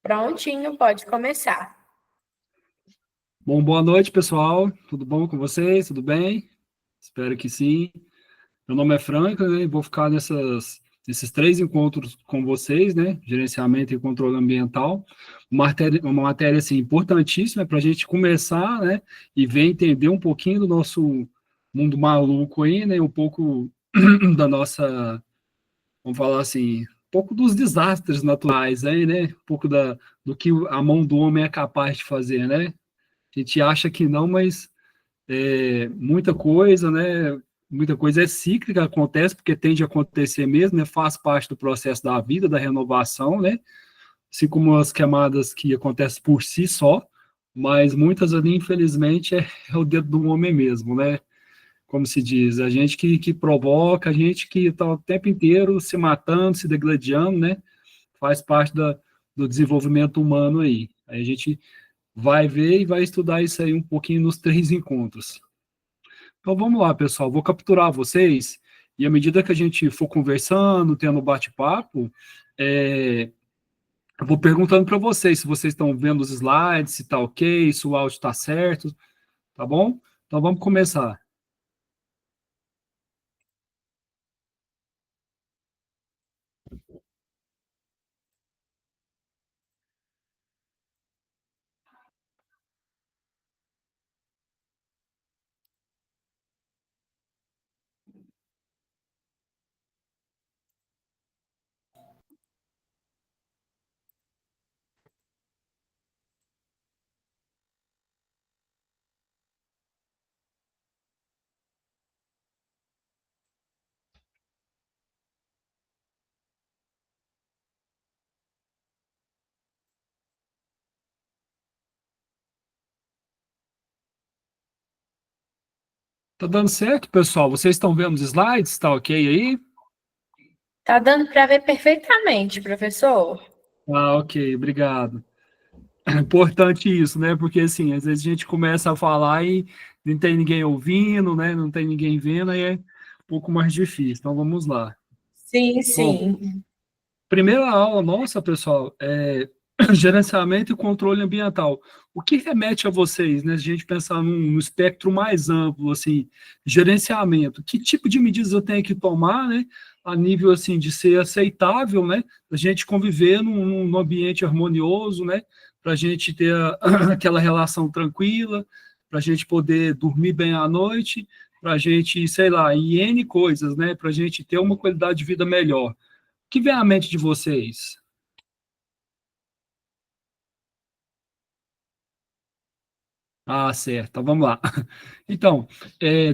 Prontinho, pode começar. Bom, boa noite, pessoal. Tudo bom com vocês? Tudo bem? Espero que sim. Meu nome é Franca, né? E vou ficar nesses três encontros com vocês, né? Gerenciamento e controle ambiental. Uma matéria assim, importantíssima para a gente começar, né? E ver entender um pouquinho do nosso mundo maluco aí, né? Um pouco da nossa, vamos falar assim, um pouco dos desastres naturais aí, né? Um pouco do que a mão do homem é capaz de fazer, né? A gente acha que não, mas muita coisa, né? Muita coisa é cíclica, acontece porque tende a acontecer mesmo, né? Faz parte do processo da vida, da renovação, né? Assim como as queimadas que acontecem por si só, mas muitas ali, infelizmente, é o dedo do homem mesmo, né? Como se diz, a gente que provoca, a gente que está o tempo inteiro se matando, se degladiando, né? Faz parte do desenvolvimento humano aí. Aí a gente vai ver e vai estudar isso aí um pouquinho nos três encontros. Então vamos lá, pessoal, vou capturar vocês e à medida que a gente for conversando, tendo bate-papo, eu vou perguntando para vocês se vocês estão vendo os slides, se está ok, se o áudio está certo, tá bom? Então vamos começar. Tá dando certo, pessoal? Vocês estão vendo os slides? Tá ok aí? Tá dando para ver perfeitamente, professor. Ah, ok, obrigado. É importante isso, né? Porque assim, às vezes a gente começa a falar e não tem ninguém ouvindo, né? Não tem ninguém vendo, aí é um pouco mais difícil. Então vamos lá. Sim, Bom, sim. primeira aula nossa, pessoal, é gerenciamento e controle ambiental. O que remete a vocês, né? Se a gente pensar num espectro mais amplo, assim, gerenciamento, que tipo de medidas eu tenho que tomar, né? A nível, assim, de ser aceitável, né? A gente conviver num ambiente harmonioso, né? Para a gente ter aquela relação tranquila, para a gente poder dormir bem à noite, para a gente, sei lá, e N coisas, né? Para a gente ter uma qualidade de vida melhor. O que vem à mente de vocês? Ah, certo. Então, vamos lá. Então,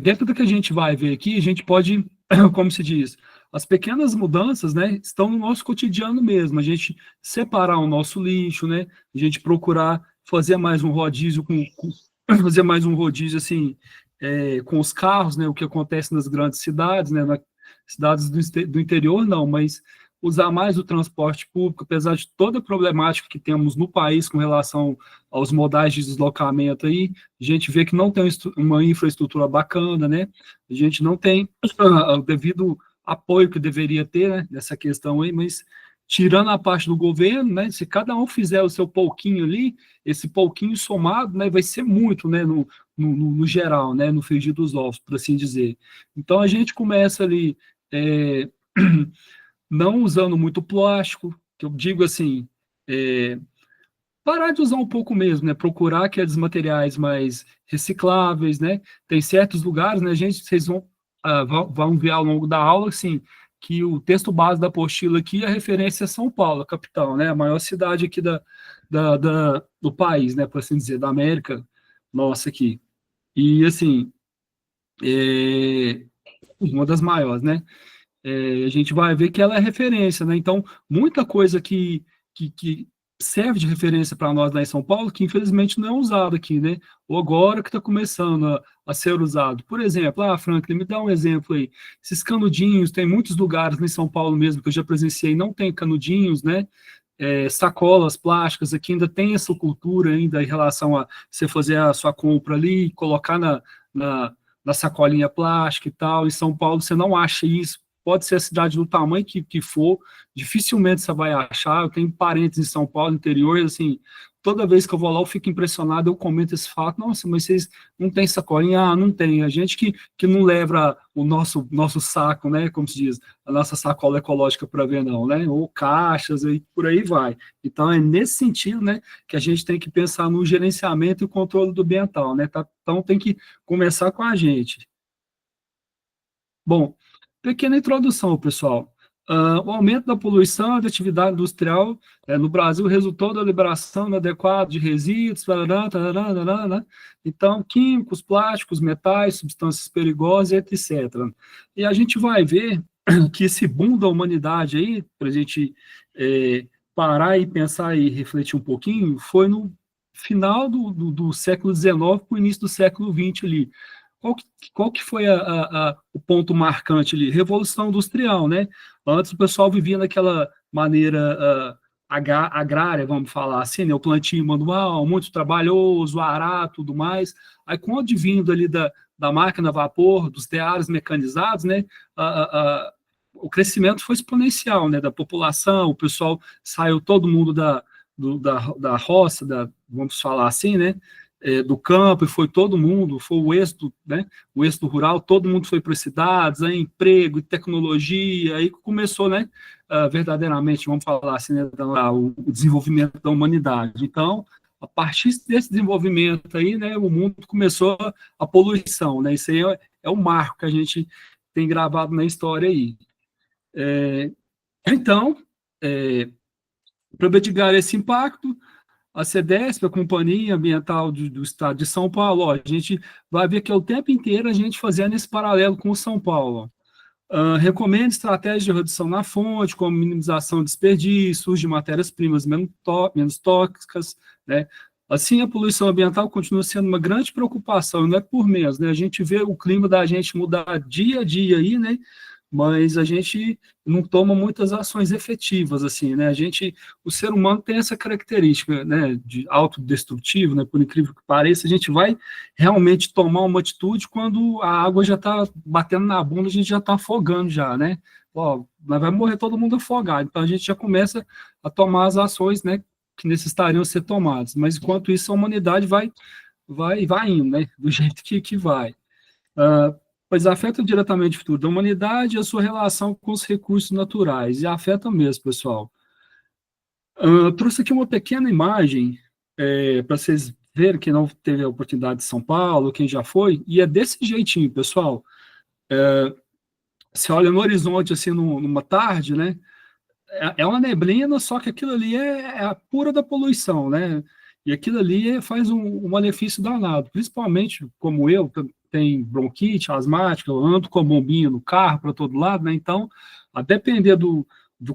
dentro do que a gente vai ver aqui, a gente pode, como se diz, as pequenas mudanças, né, estão no nosso cotidiano mesmo. A gente separar o nosso lixo, né, a gente procurar fazer mais um rodízio fazer mais um rodízio assim, com os carros, né, o que acontece nas grandes cidades, né, nas cidades do interior não, mas usar mais o transporte público, apesar de toda a problemática que temos no país com relação aos modais de deslocamento aí, a gente vê que não tem uma infraestrutura bacana, né? A gente não tem o devido apoio que deveria ter, né, nessa questão aí, mas tirando a parte do governo, né, se cada um fizer o seu pouquinho ali, esse pouquinho somado, né, vai ser muito, né, no geral, né, no frigir dos ovos, por assim dizer. Então a gente começa ali não usando muito plástico, que eu digo assim, é, parar de usar um pouco mesmo, né? Procurar aqueles materiais mais recicláveis, né? Tem certos lugares, né, gente, vocês vão ver ao longo da aula, assim, que o texto base da apostila aqui, a referência é São Paulo, a capital, né? A maior cidade aqui do país, né? Por assim dizer, da América, nossa aqui. E, assim, uma das maiores, né? A gente vai ver que ela é referência, né? Então, muita coisa que serve de referência para nós lá em São Paulo, que infelizmente não é usado aqui, né? Ou agora que está começando a ser usado. Por exemplo, Franklin, me dá um exemplo aí. Esses canudinhos, tem muitos lugares em São Paulo mesmo que eu já presenciei, não tem canudinhos, né? Sacolas plásticas, aqui ainda tem essa cultura ainda em relação a você fazer a sua compra ali, colocar na sacolinha plástica e tal. Em São Paulo você não acha isso pode ser a cidade do tamanho que for, dificilmente você vai achar. Eu tenho parentes em São Paulo, interior, assim, toda vez que eu vou lá eu fico impressionado, eu comento esse fato, nossa, mas vocês não tem sacolinha? Ah, não tem. A gente que não leva o nosso saco, né, como se diz, a nossa sacola ecológica para ver, não, né, ou caixas, e por aí vai. Então, é nesse sentido, né, que a gente tem que pensar no gerenciamento e controle do ambiental, né, tá? Então, tem que começar com a gente. Bom, pequena introdução, pessoal. O aumento da poluição da atividade industrial no Brasil resultou da liberação inadequada de resíduos, tarará, tarará, tarará, né? Então, químicos, plásticos, metais, substâncias perigosas, etc. E a gente vai ver que esse boom da humanidade aí, para a gente parar e pensar e refletir um pouquinho, foi no final do século XIX para o início do século XX ali. Qual que foi o ponto marcante ali? Revolução Industrial, né? Antes o pessoal vivia naquela maneira agrária, vamos falar assim, né? O plantio manual, muito trabalhoso, arar, tudo mais. Aí com o advindo ali da máquina a vapor, dos teares mecanizados, né? O crescimento foi exponencial, né? Da população, o pessoal saiu todo mundo da roça, vamos falar assim, né? Do campo, e foi todo mundo, foi o êxodo, né? O êxodo rural, todo mundo foi para as cidades, aí emprego, tecnologia, aí começou, né? Verdadeiramente, vamos falar assim, né? O desenvolvimento da humanidade. Então, a partir desse desenvolvimento aí, né? O mundo começou a poluição, né? Isso aí é o marco que a gente tem gravado na história aí. Então, para mitigar esse impacto, a CDESP, a Companhia Ambiental do Estado de São Paulo, ó, a gente vai ver que é o tempo inteiro a gente fazendo esse paralelo com o São Paulo. Recomenda estratégias de redução na fonte, como minimização de desperdício, uso de matérias-primas menos tóxicas, né? Assim, a poluição ambiental continua sendo uma grande preocupação, não é por menos, né? A gente vê o clima da gente mudar dia a dia aí, né? Mas a gente não toma muitas ações efetivas, assim, né? O ser humano tem essa característica, né, de autodestrutivo, né? Por incrível que pareça, a gente vai realmente tomar uma atitude quando a água já está batendo na bunda, a gente já está afogando já, né? Ó, nós vai morrer todo mundo afogado, então a gente já começa a tomar as ações, né, que necessitariam ser tomadas, mas enquanto isso a humanidade vai indo, né, do jeito que vai. Pois afeta diretamente o futuro da humanidade e a sua relação com os recursos naturais, e afeta mesmo, pessoal. Trouxe aqui uma pequena imagem para vocês verem quem não teve a oportunidade de São Paulo, quem já foi, e é desse jeitinho, pessoal. Você olha no horizonte, assim, numa tarde, né? É uma neblina, só que aquilo ali é a pura da poluição, né? E aquilo ali faz um malefício danado, principalmente como eu, que tenho bronquite, asmática, eu ando com a bombinha no carro para todo lado, né? Então, a depender do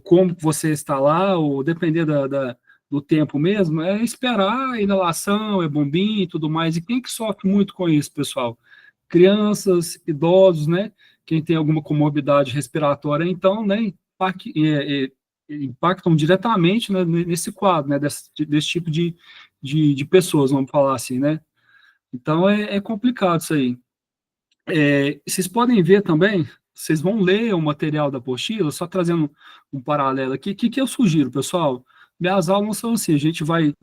como você está lá, ou depender do tempo mesmo, é esperar a inalação, é bombinha e tudo mais. E quem que sofre muito com isso, pessoal? Crianças, idosos, né? Quem tem alguma comorbidade respiratória, então, né? Impactam diretamente, né, nesse quadro, né, desse tipo de pessoas, vamos falar assim, né? Então é complicado isso aí. Vocês podem ver também, vocês vão ler o material da apostila, só trazendo um paralelo aqui, o que eu sugiro, pessoal? Minhas aulas são assim, a gente vai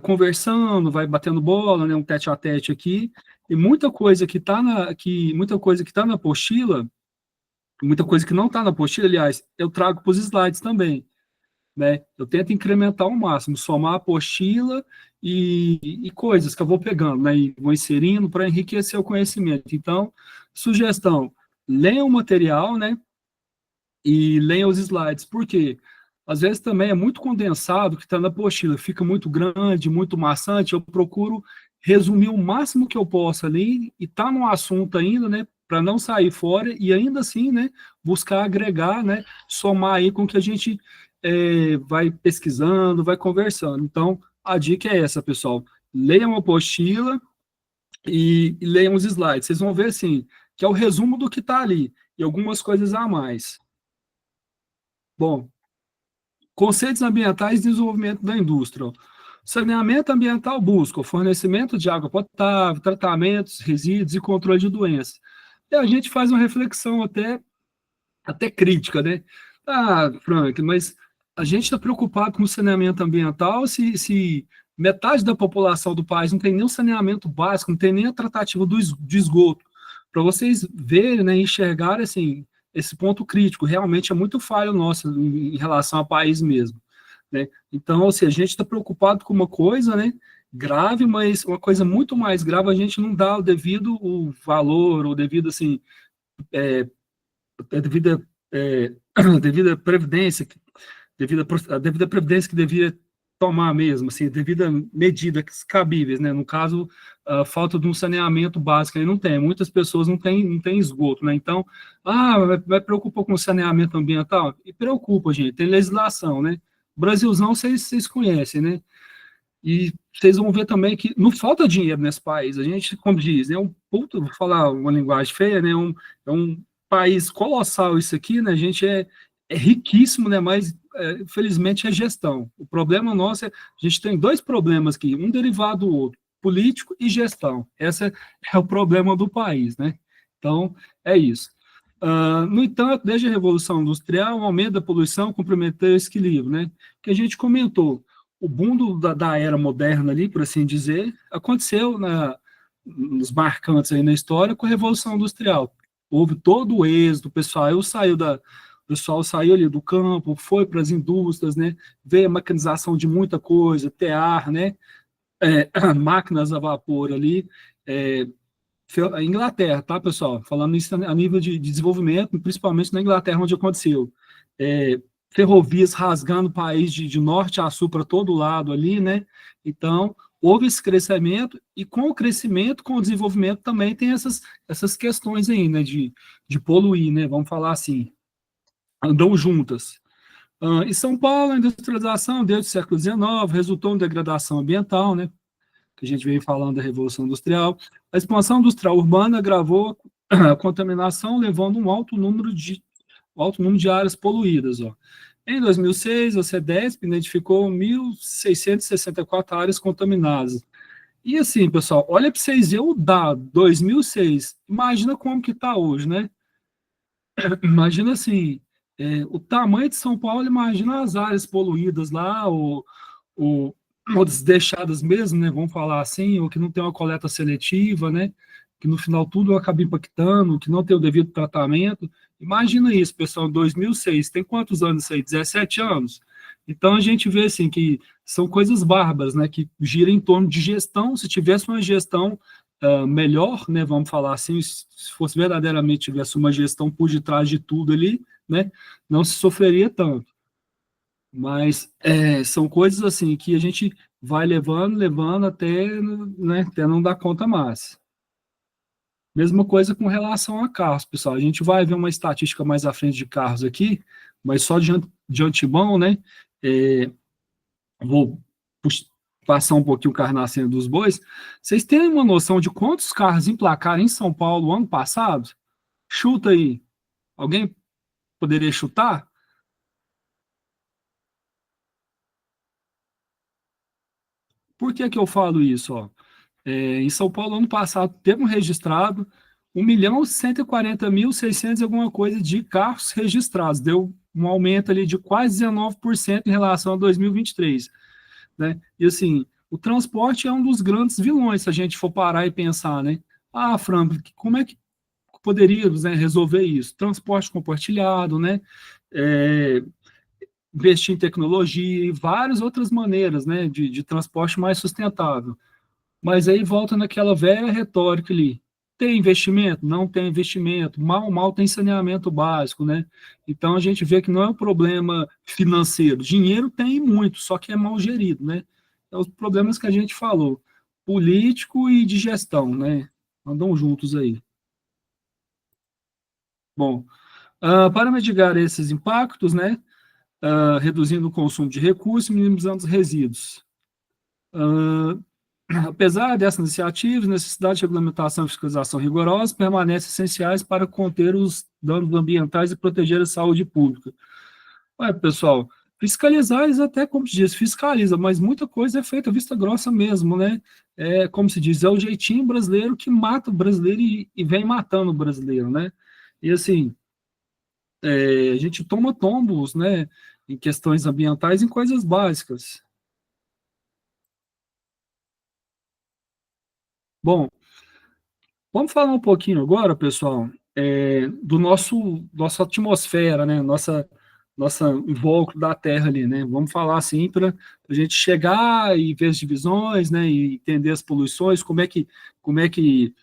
conversando, vai batendo bola, né, um tete a tete aqui, e muita coisa que está na apostila, muita coisa que não está na apostila, aliás, eu trago para os slides também, né? Eu tento incrementar ao máximo, somar a apostila e coisas que eu vou pegando, né? E vou inserindo para enriquecer o conhecimento. Então, sugestão, leiam o material, né? E leiam os slides. Por quê? Às vezes também é muito condensado que está na apostila, fica muito grande, muito maçante. Eu procuro resumir o máximo que eu posso ali e tá no assunto ainda, né? Para não sair fora e ainda assim, né? Buscar agregar, né? Somar aí com o que a gente vai pesquisando, vai conversando. Então, a dica é essa, pessoal. Leiam a apostila e leiam os slides. Vocês vão ver, assim, que é o resumo do que está ali e algumas coisas a mais. Bom, conceitos ambientais e desenvolvimento da indústria. Saneamento ambiental busca o fornecimento de água potável, tratamentos, resíduos e controle de doenças. E a gente faz uma reflexão até até crítica, né? Ah, Frank, mas a gente está preocupado com o saneamento ambiental se metade da população do país não tem nem o saneamento básico, não tem nem a tratativa de esgoto. Para vocês verem, né, enxergarem assim, esse ponto crítico, realmente é muito falho nosso em relação ao país mesmo. Né? Então, assim, a gente está preocupado com uma coisa, né, grave, mas uma coisa muito mais grave a gente não dá o valor, o devido, assim, a devida, a devida previdência, a devida previdência que devia tomar mesmo, assim, a devida medida cabíveis, né? No caso, a falta de um saneamento básico aí não tem. Muitas pessoas não têm esgoto, né? Então, vai preocupar com o saneamento ambiental? E preocupa, gente, tem legislação, né? Brasilzão, vocês conhecem, né? E vocês vão ver também que não falta dinheiro nesse país. A gente, como diz, é um puto, vou falar uma linguagem feia, né? É um país colossal isso aqui, né? A gente é riquíssimo, né? Mas, infelizmente, é gestão. O problema nosso a gente tem dois problemas aqui, um derivado do outro, político e gestão. Esse é o problema do país, né? Então, é isso. No entanto, desde a Revolução Industrial, o aumento da poluição comprometeu esse equilíbrio, né? Que a gente comentou o boom da era moderna ali, por assim dizer, aconteceu nos marcantes aí na história com a Revolução Industrial. Houve todo o êxito, o pessoal saiu ali do campo, foi para as indústrias, né? Veio a mecanização de muita coisa, tear, né? Máquinas a vapor ali, a Inglaterra, tá, pessoal? Falando isso a nível de desenvolvimento, principalmente na Inglaterra, onde aconteceu. Ferrovias rasgando o país de norte a sul para todo lado ali, né? Então, houve esse crescimento, e com o crescimento, com o desenvolvimento, também tem essas questões aí, né? De poluir, né? Vamos falar assim, andam juntas. Em São Paulo, a industrialização desde o século XIX resultou em degradação ambiental, né? Que a gente veio falando da Revolução Industrial. A expansão industrial urbana agravou a contaminação, levando um alto número de áreas poluídas. Ó. Em 2006, a CEDESP identificou 1.664 áreas contaminadas. E assim, pessoal, olha para vocês verem o dado, 2006, imagina como que está hoje, né? Imagina assim, o tamanho de São Paulo, imagina as áreas poluídas lá, ou, ou deixadas mesmo, né, vamos falar assim, ou que não tem uma coleta seletiva, né, que no final tudo acaba impactando, que não tem o devido tratamento. Imagina isso, pessoal, em 2006, tem quantos anos isso aí? 17 anos? Então a gente vê assim que são coisas bárbaras, né, que giram em torno de gestão. Se tivesse uma gestão melhor, né, vamos falar assim, se fosse verdadeiramente tivesse uma gestão por detrás de tudo ali, né, não se sofreria tanto. Mas são coisas assim que a gente vai levando até, né, até não dar conta mais. Mesma coisa com relação a carros, pessoal. A gente vai ver uma estatística mais à frente de carros aqui, mas só de antemão, né? É, vou passar um pouquinho o carro na cena dos bois. Vocês têm uma noção de quantos carros emplacaram em São Paulo ano passado? Chuta aí. Alguém poderia chutar? Por que que eu falo isso? Ó? Em São Paulo, ano passado, teve um registrado 1.140.600 e alguma coisa de carros registrados. Deu um aumento ali de quase 19% em relação a 2023. Né? E assim, o transporte é um dos grandes vilões, se a gente for parar e pensar, né? Fran, como é que poderíamos, né, resolver isso? Transporte compartilhado, né? É, investir em tecnologia e várias outras maneiras, né, de transporte mais sustentável. Mas aí volta naquela velha retórica ali. Tem investimento? Não tem investimento. Mal tem saneamento básico, né? Então a gente vê que não é um problema financeiro. Dinheiro tem muito, só que é mal gerido, né? É os problemas que a gente falou, político e de gestão, né? Andam juntos aí. Bom, para mitigar esses impactos, né? Reduzindo o consumo de recursos e minimizando os resíduos. Apesar dessas iniciativas, necessidade de regulamentação e fiscalização rigorosa permanecem essenciais para conter os danos ambientais e proteger a saúde pública. Ué, pessoal, fiscalizar, eles até, como se diz, fiscaliza, mas muita coisa é feita vista grossa mesmo, né? Como se diz, é o jeitinho brasileiro que mata o brasileiro e vem matando o brasileiro, né? E assim, a gente toma tombos, né, em questões ambientais, em coisas básicas. Bom, vamos falar um pouquinho agora, pessoal, do nossa atmosfera, né, nossa invólucro da Terra ali, né? Vamos falar assim para a gente chegar e ver as divisões, né, e entender as poluições, como é que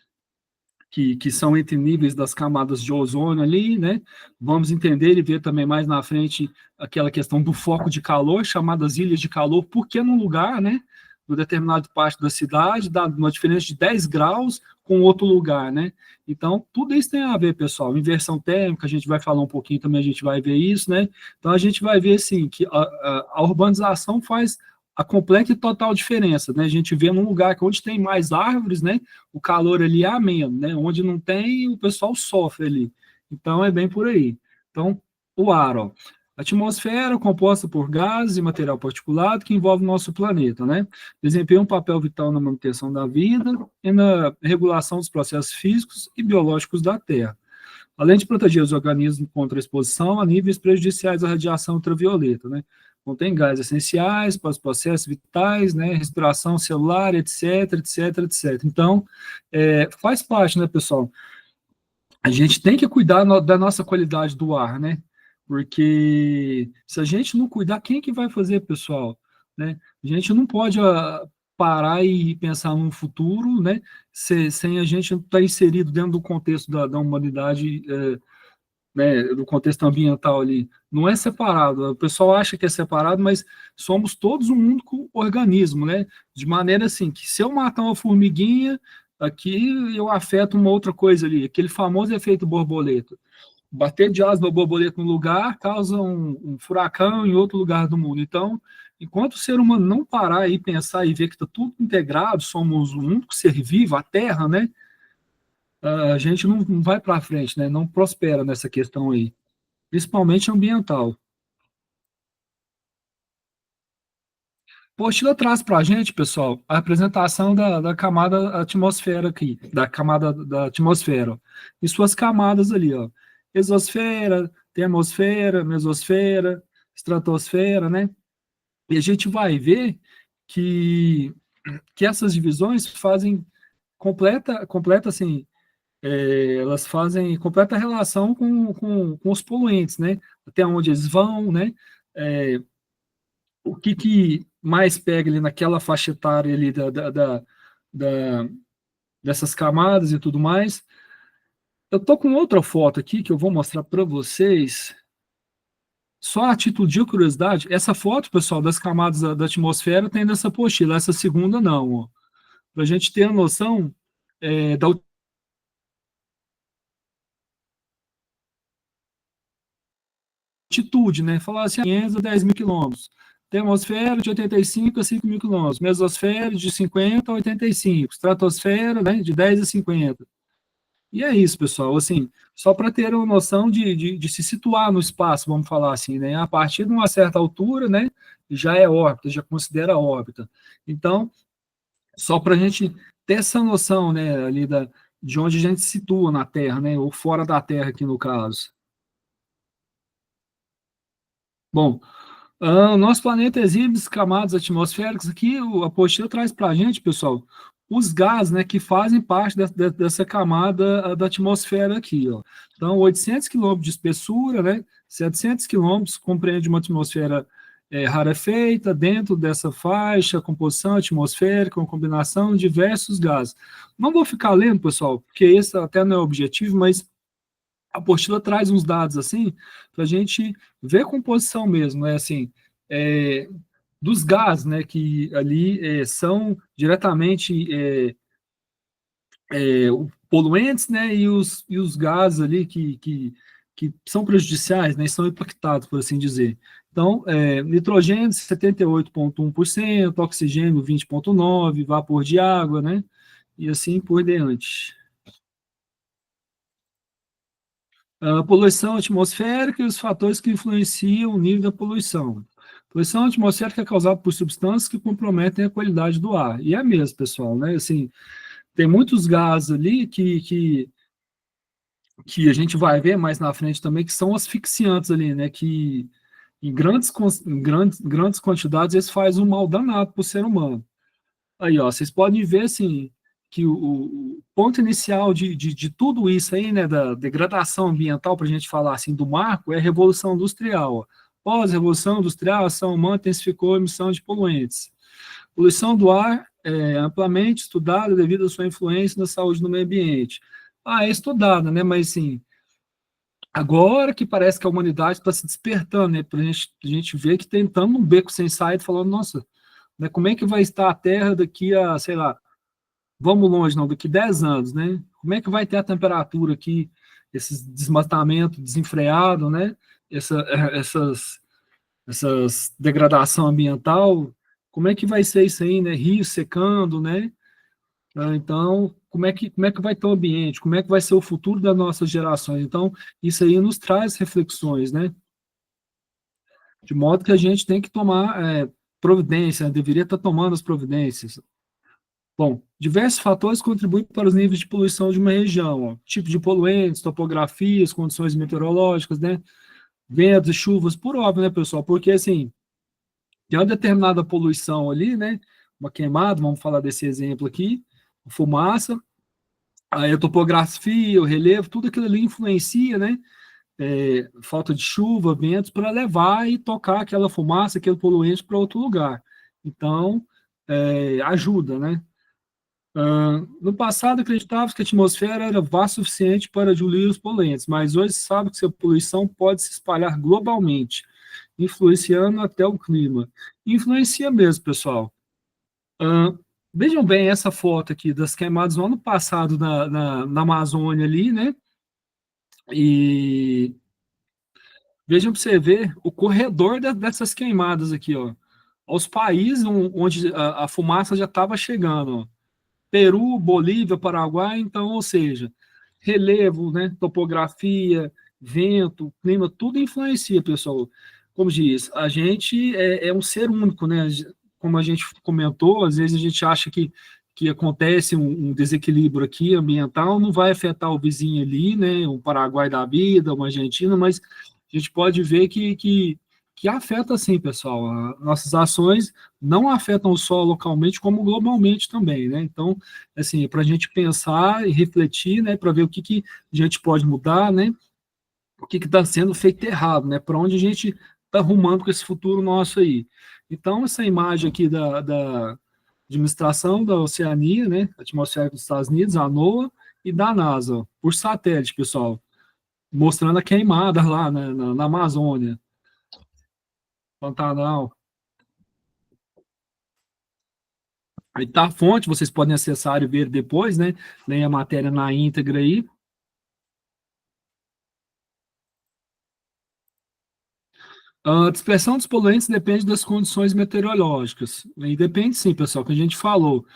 são entre níveis das camadas de ozônio ali, né? Vamos entender e ver também mais na frente aquela questão do foco de calor, chamadas ilhas de calor, porque num lugar, né, numa determinada parte da cidade, dá uma diferença de 10 graus com outro lugar, né? Então, tudo isso tem a ver, pessoal. Inversão térmica, a gente vai falar um pouquinho também, a gente vai ver isso, né? Então, a gente vai ver, assim, que a urbanização faz a completa e total diferença, né? A gente vê num lugar que onde tem mais árvores, né? O calor ali é ameno, né? Onde não tem, o pessoal sofre ali. Então é bem por aí. Então, o ar, ó. A atmosfera composta por gases e material particulado que envolve o nosso planeta, né? Desempenha um papel vital na manutenção da vida e na regulação dos processos físicos e biológicos da Terra, além de proteger os organismos contra a exposição a níveis prejudiciais à radiação ultravioleta, né? Contém gases essenciais para os processos vitais, né? Respiração celular, etc, etc, etc. Então, faz parte, né, pessoal? A gente tem que cuidar da nossa qualidade do ar, né? Porque se a gente não cuidar, quem que vai fazer, pessoal? Né? A gente não pode parar e pensar num futuro, né? Sem a gente estar inserido dentro do contexto da humanidade, né, do contexto ambiental ali. Não é separado. O pessoal acha que é separado, mas somos todos um único organismo, né? De maneira assim, que se eu matar uma formiguinha, aqui eu afeto uma outra coisa ali, aquele famoso efeito borboleta. Bater de asas da borboleta no lugar causa um furacão em outro lugar do mundo. Então, enquanto o ser humano não parar e pensar e ver que está tudo integrado, somos um único ser vivo, a Terra, né? A gente não vai para frente, né? Não prospera nessa questão aí, principalmente ambiental. O apostila traz para a gente, pessoal, a apresentação da camada atmosfera aqui, da camada da atmosfera, ó, e suas camadas ali, ó, exosfera, termosfera, mesosfera, estratosfera, né? E a gente vai ver que, que essas divisões fazem completa assim, elas fazem completa relação com os poluentes, né? Até onde eles vão, né? É, o que mais pega ali naquela faixa etária ali da- dessas camadas e tudo mais. Eu tô com outra foto aqui que eu vou mostrar para vocês, só a título de curiosidade. Essa foto, pessoal, das camadas da atmosfera tem nessa apostila, essa segunda não, ó. Para a gente ter a noção da altitude, né? Falar assim, 500 a 10 mil quilômetros. Termosfera de 85 a 5 mil quilômetros. Mesosfera de 50 a 85. Estratosfera, né, de 10 a 50. E é isso, pessoal. Assim, só para ter uma noção de se situar no espaço, vamos falar assim, né? A partir de uma certa altura, né, já é órbita, já considera órbita. Então, só para a gente ter essa noção, né, ali de onde a gente se situa na Terra, né, ou fora da Terra aqui no caso. Bom, o nosso planeta exibe camadas atmosféricas aqui, a apostila traz para a gente, pessoal, os gases, né, que fazem parte dessa camada da atmosfera aqui, ó. Então, 800 quilômetros de espessura, né, 700 quilômetros compreende uma atmosfera rarefeita, dentro dessa faixa, composição atmosférica, uma combinação de diversos gases. Não vou ficar lendo, pessoal, porque esse até não é o objetivo, mas a apostila traz uns dados assim para a gente ver a composição mesmo, né? Assim, é, dos gases, né? Que ali são diretamente poluentes, né? E os gases ali que são prejudiciais, né? São impactados, por assim dizer. Então, nitrogênio 78,1%, oxigênio 20,9%, vapor de água, né? E assim por diante. A poluição atmosférica e os fatores que influenciam o nível da poluição. Poluição atmosférica é causada por substâncias que comprometem a qualidade do ar. E é mesmo, pessoal, né? Assim, tem muitos gases ali que que a gente vai ver mais na frente também, que são asfixiantes ali, né? Que em grandes quantidades eles fazem um mal danado para o ser humano. Aí, ó, vocês podem ver, assim, que o ponto inicial de tudo isso aí, né, da degradação ambiental, para a gente falar assim, do marco, é a Revolução Industrial. Ó. Pós-Revolução Industrial, a ação humana intensificou a emissão de poluentes. Poluição do ar é amplamente estudada devido à sua influência na saúde do meio ambiente. Ah, é estudada, né, mas assim, agora que parece que a humanidade está se despertando, né, para a gente ver que tentando um beco sem saída, falando, nossa, né, como é que vai estar a Terra daqui a, sei lá, vamos longe, não, daqui 10 anos, né? Como é que vai ter a temperatura aqui, esse desmatamento desenfreado, né? Essa, essas degradação ambiental, como é que vai ser isso aí, né? Rios secando, né? Então, como é que vai ter o ambiente? Como é que vai ser o futuro das nossas gerações? Então, isso aí nos traz reflexões, né? De modo que a gente tem que tomar providência, né? Deveria estar tomando as providências. Bom, diversos fatores contribuem para os níveis de poluição de uma região, ó. Tipo de poluentes, topografias, condições meteorológicas, né? Ventos e chuvas, por óbvio, né, pessoal? Porque, assim, tem uma determinada poluição ali, né? Uma queimada, vamos falar desse exemplo aqui, fumaça, aí a topografia, o relevo, tudo aquilo ali influencia, né? Falta de chuva, ventos, para levar e tocar aquela fumaça, aquele poluente para outro lugar. Então, ajuda, né? No passado, acreditava que a atmosfera era vasta o suficiente para diluir os poluentes, mas hoje se sabe que a poluição pode se espalhar globalmente, influenciando até o clima. Influencia mesmo, pessoal. Vejam bem essa foto aqui das queimadas no ano passado na Amazônia ali, né? E vejam para você ver o corredor dessas queimadas aqui, ó. Aos países onde a fumaça já estava chegando, ó. Peru, Bolívia, Paraguai, então, ou seja, relevo, né, topografia, vento, clima, tudo influencia, pessoal. Como diz, a gente é um ser único, né? Como a gente comentou, às vezes a gente acha que acontece um desequilíbrio aqui ambiental, não vai afetar o vizinho ali, né? O Paraguai da vida, uma Argentina, mas a gente pode ver que afeta sim, pessoal. Nossas ações não afetam só localmente, como globalmente também, né? Então, assim, para a gente pensar e refletir, né, para ver o que a gente pode mudar, né? O que está sendo feito errado, né? Para onde a gente está arrumando com esse futuro nosso aí. Então, essa imagem aqui da administração da Oceania, né? Atmosférica dos Estados Unidos, a NOAA, e da NASA, ó, por satélite, pessoal, mostrando a queimada lá na Amazônia, Pantanal. Aí tá a fonte, vocês podem acessar e ver depois, né? Leem a matéria na íntegra aí. A dispersão dos poluentes depende das condições meteorológicas. E depende sim, pessoal, que a gente falou.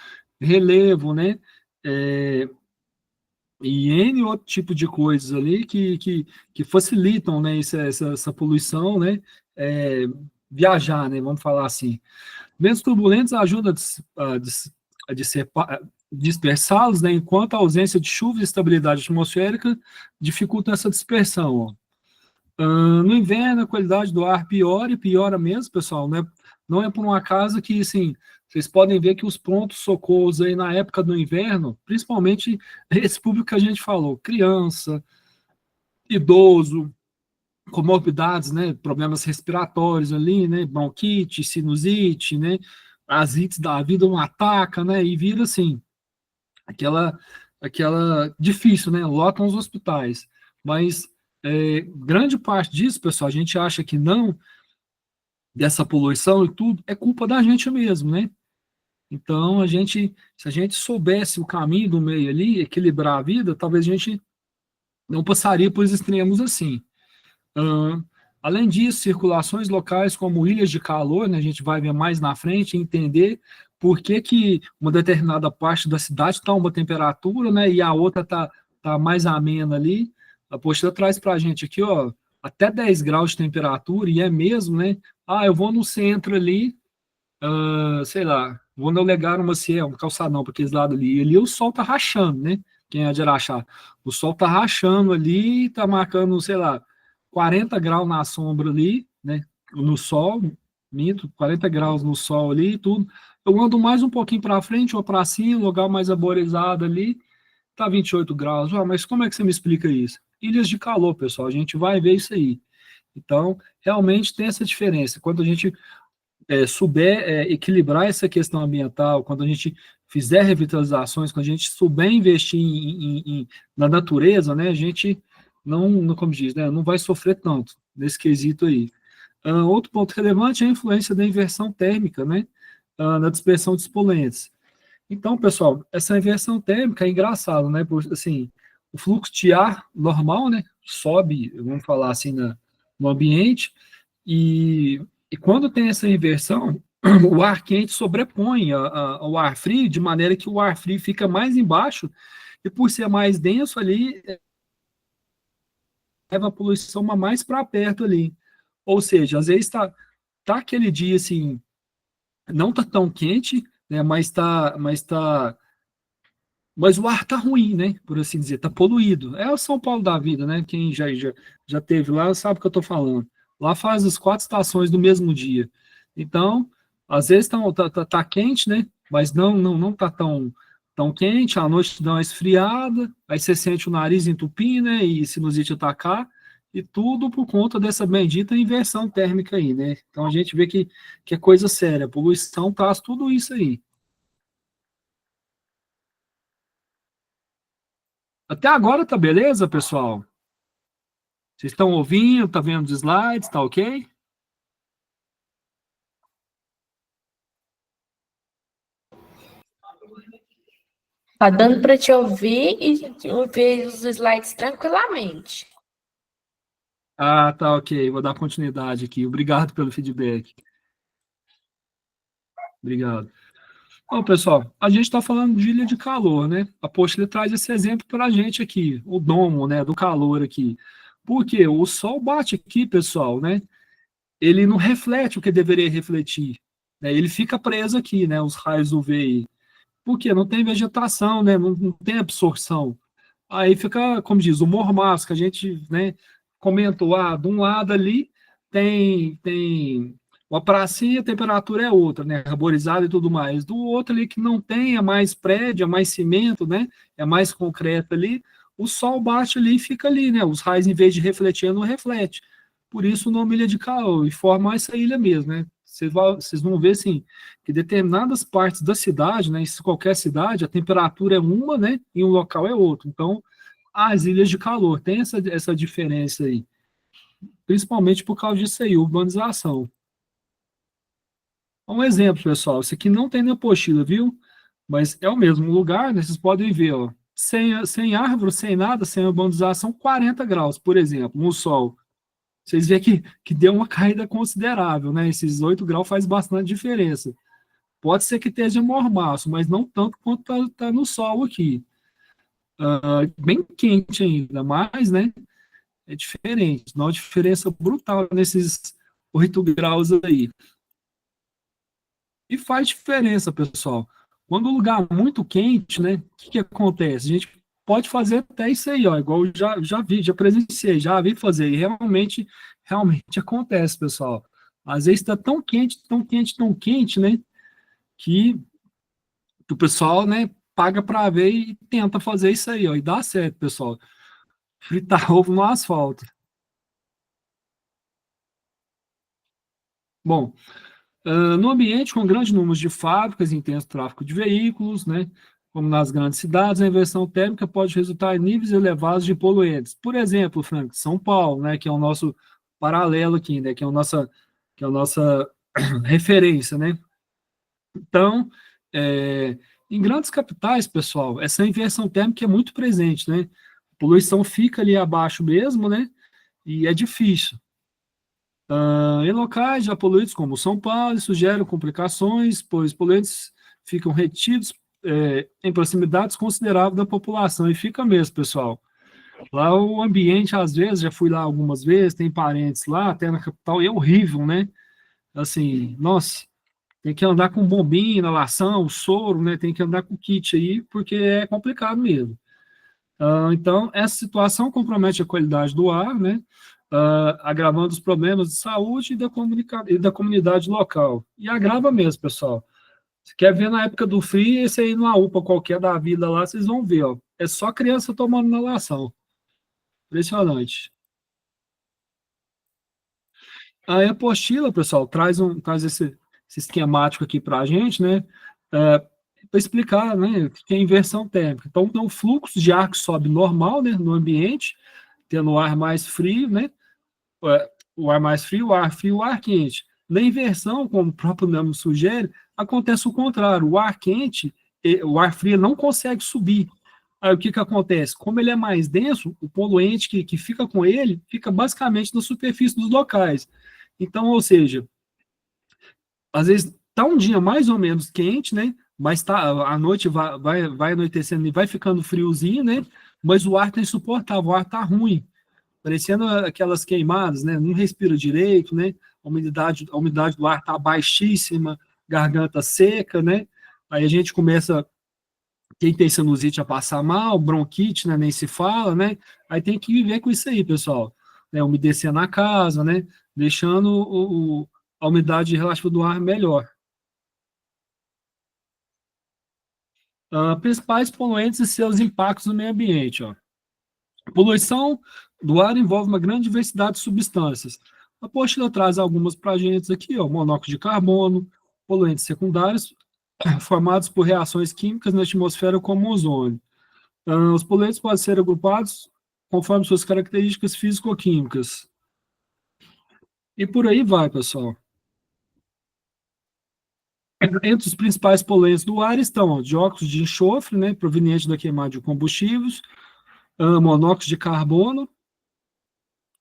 Relevo, né? É, e N outro tipo de coisas ali que facilitam, né, essa poluição, né? É, viajar, né? Vamos falar assim. Ventos turbulentos ajudam a dispersá-los, né, enquanto a ausência de chuva e estabilidade atmosférica dificultam essa dispersão. Ó. No inverno, a qualidade do ar piora e piora mesmo, pessoal, né? Não é por um acaso que, assim, vocês podem ver que os prontos-socorros aí na época do inverno, principalmente esse público que a gente falou, criança, idoso, comorbidades, né, problemas respiratórios ali, né, bronquite, sinusite, né, as ites da vida não ataca, né, e vira assim, aquela, aquela difícil, né, lotam os hospitais, mas grande parte disso, pessoal, a gente acha que não, dessa poluição e tudo, é culpa da gente mesmo, né, então se a gente soubesse o caminho do meio ali, equilibrar a vida, talvez a gente não passaria por extremos assim. Ahn, Além disso, circulações locais como ilhas de calor, né, a gente vai ver mais na frente, entender por que uma determinada parte da cidade está uma temperatura, né, e a outra tá mais amena ali. A postura traz para a gente aqui, ó, até 10 graus de temperatura, e é mesmo, né? Ah, eu vou no centro ali, sei lá, vou navegar uma Maciel, um calçadão para aqueles lados ali, e ali o sol tá rachando, né? quem é de Araxá, o sol tá rachando ali, tá marcando, sei lá, 40 graus na sombra ali, né? No sol, minto, 40 graus no sol ali e tudo. Eu ando mais um pouquinho para frente ou para cima, lugar mais arborizado ali, tá 28 graus. Ah, mas como é que você me explica isso? Ilhas de calor, pessoal, a gente vai ver isso aí. Então, realmente tem essa diferença. Quando a gente souber equilibrar essa questão ambiental, quando a gente fizer revitalizações, quando a gente souber investir na natureza, né, a gente não, como diz, né, não vai sofrer tanto nesse quesito aí. Outro ponto relevante é a influência da inversão térmica, né, na dispersão de poluentes. Então, pessoal, essa inversão térmica é engraçado, né, assim, o fluxo de ar normal, né, sobe, vamos falar assim, no ambiente, e quando tem essa inversão, o ar quente sobrepõe ao ar frio, de maneira que o ar frio fica mais embaixo, e por ser mais denso ali, leva a poluição mais para perto ali. Ou seja, às vezes tá aquele dia assim, não tá tão quente, né, mas o ar tá ruim, né, por assim dizer, tá poluído. É o São Paulo da vida, né, quem já teve lá sabe o que eu tô falando. Lá faz as 4 estações do mesmo dia. Então, às vezes tá quente, né, mas não tá tão quente, à noite dá uma esfriada, aí você sente o nariz entupir, né, e sinusite atacar, e tudo por conta dessa bendita inversão térmica aí, né. Então a gente vê que é coisa séria, a poluição traz tudo isso aí. Até agora tá beleza, pessoal? Vocês estão ouvindo, tá vendo os slides, tá ok? Tá dando para te ouvir e ver os slides tranquilamente. Ah, tá ok. Vou dar continuidade aqui. Obrigado pelo feedback. Obrigado. Bom, pessoal, a gente está falando de ilha de calor, né? A Poxa traz esse exemplo para a gente aqui, o domo, né, do calor aqui. Porque o sol bate aqui, pessoal, né? Ele não reflete o que deveria refletir, né? Ele fica preso aqui, né? Os raios UV. Porque não tem vegetação, né? Não tem absorção. Aí fica, como diz, o mormaço, que a gente, né, comentou, de um lado ali tem uma pracinha, a temperatura é outra, né, arborizada e tudo mais. Do outro ali que não tem, é mais prédio, é mais cimento, né, é mais concreto ali, o sol bate ali e fica ali, né, os raios, em vez de refletir, não reflete. Por isso o nome Ilha de Calor, e forma essa ilha mesmo, né. Vocês vão ver, assim, que determinadas partes da cidade, né, em qualquer cidade, a temperatura é uma, né, e um local é outro. Então, as ilhas de calor tem essa diferença aí, principalmente por causa disso aí, urbanização. Um exemplo, pessoal, isso aqui não tem na apostila, viu? Mas é o mesmo lugar, né? Vocês podem ver, ó, sem árvore, sem nada, sem urbanização, 40 graus, por exemplo, no sol. Vocês veem que deu uma caída considerável, né? Esses 8 graus faz bastante diferença. Pode ser que esteja mormaço, mas não tanto quanto tá no sol aqui. Bem quente ainda, mas, né? É diferente, dá uma diferença brutal nesses 8 graus aí. E faz diferença, pessoal. Quando o lugar é muito quente, né? O que acontece? A gente pode fazer até isso aí, ó, igual eu já vi, já presenciei, já vi fazer, e realmente acontece, pessoal. Às vezes está tão quente, tão quente, tão quente, né? Que o pessoal, né, paga para ver e tenta fazer isso aí, ó, e dá certo, pessoal. Fritar ovo no asfalto. Bom, no ambiente com grande número de fábricas e intenso tráfego de veículos, né, como nas grandes cidades, a inversão térmica pode resultar em níveis elevados de poluentes. Por exemplo, Frank, São Paulo, né, que é o nosso paralelo aqui, né, que é a nossa referência, né? Então, é, em grandes capitais, pessoal, essa inversão térmica é muito presente, né? A poluição fica ali abaixo mesmo, né? E é difícil. Em locais já poluídos como São Paulo, isso gera complicações, pois poluentes ficam retidos em proximidades consideráveis da população, e fica mesmo, pessoal. Lá o ambiente, às vezes, já fui lá algumas vezes, tem parentes lá, até na capital, e é horrível, né? Assim, nossa, tem que andar com bombinha, inalação, soro, né? Tem que andar com kit aí, porque é complicado mesmo. Então, essa situação compromete a qualidade do ar, né? Agravando os problemas de saúde e da comunidade local. E agrava mesmo, pessoal. Você quer ver na época do frio, esse aí numa UPA qualquer da vida lá, vocês vão ver, ó. É só criança tomando inalação. Impressionante. A apostila, pessoal, traz esse esquemático aqui para a gente, né? Para explicar, né, o que é inversão térmica. Então, tem um fluxo de ar que sobe normal, né, no ambiente, tendo o ar mais frio, né? O ar mais frio, o ar frio, o ar quente. Na inversão, como o próprio nome sugere, acontece o contrário. O ar quente, o ar frio não consegue subir. Aí o que que acontece? Como ele é mais denso, o poluente que fica com ele fica basicamente na superfície dos locais. Então, ou seja, às vezes tá um dia mais ou menos quente, né? Mas tá, a noite vai anoitecendo e vai ficando friozinho, né? Mas o ar tá insuportável, o ar tá ruim, parecendo aquelas queimadas, né? Não respira direito, né? A umidade do ar tá baixíssima, garganta seca, né? Aí a gente começa, quem tem sinusite a passar mal, bronquite, né? Nem se fala, né? Aí tem que viver com isso aí, pessoal. Né? Umedecer na casa, né? Deixando a umidade relativa do ar melhor. Principais poluentes e seus impactos no meio ambiente. Ó. A poluição do ar envolve uma grande diversidade de substâncias. A apostila traz algumas para a gente aqui, ó, monóxido de carbono, poluentes secundários, formados por reações químicas na atmosfera como o ozônio. Os poluentes podem ser agrupados conforme suas características físico-químicas. E por aí vai, pessoal. Entre os principais poluentes do ar estão ó, dióxido de enxofre, né, proveniente da queimada de combustíveis, monóxido de carbono,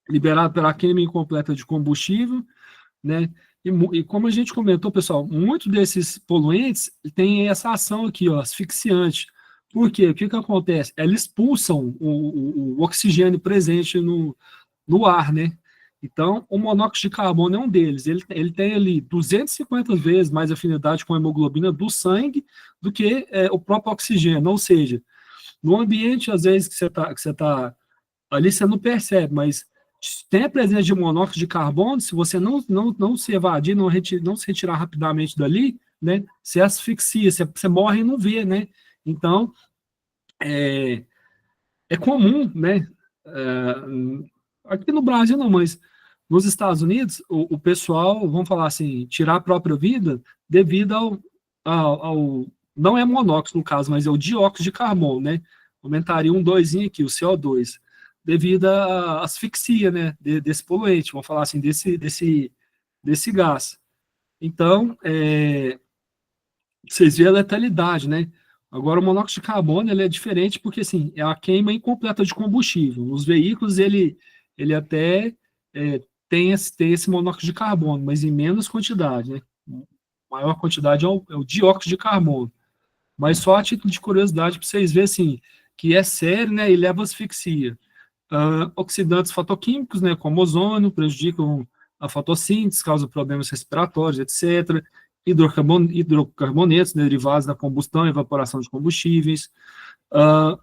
liberado pela queima incompleta de combustível, né? E como a gente comentou, pessoal, muitos desses poluentes têm essa ação aqui, ó, asfixiante. Por quê? O que que acontece? Eles expulsam o oxigênio presente no ar, né? Então, o monóxido de carbono é um deles. Ele tem ali 250 vezes mais afinidade com a hemoglobina do sangue do que o próprio oxigênio. Ou seja, no ambiente, às vezes, que você tá ali, você não percebe, mas tem a presença de monóxido de carbono, se você não se evadir, não se retirar rapidamente dali, né, você asfixia, você morre e não vê, né? Então, é, é comum, né? Aqui no Brasil não, mas nos Estados Unidos, o pessoal, vamos falar assim, tirar a própria vida devido não é monóxido no caso, mas é o dióxido de carbono, né? Aumentaria um doisinho aqui, o CO2, devido à asfixia, né? Desse poluente, vamos falar assim, desse gás. Então, vocês veem a letalidade, né? Agora, o monóxido de carbono ele é diferente porque, assim, é a queima incompleta de combustível. Nos veículos, ele até tem esse monóxido de carbono, mas em menos quantidade, né? A maior quantidade é o dióxido de carbono. Mas só a título de curiosidade, para vocês verem, assim, que é sério, né? E leva asfixia. Oxidantes fotoquímicos, né? Como ozônio, prejudicam a fotossíntese, causam problemas respiratórios, etc hidrocarbonetos, né, derivados da combustão e evaporação de combustíveis, uh,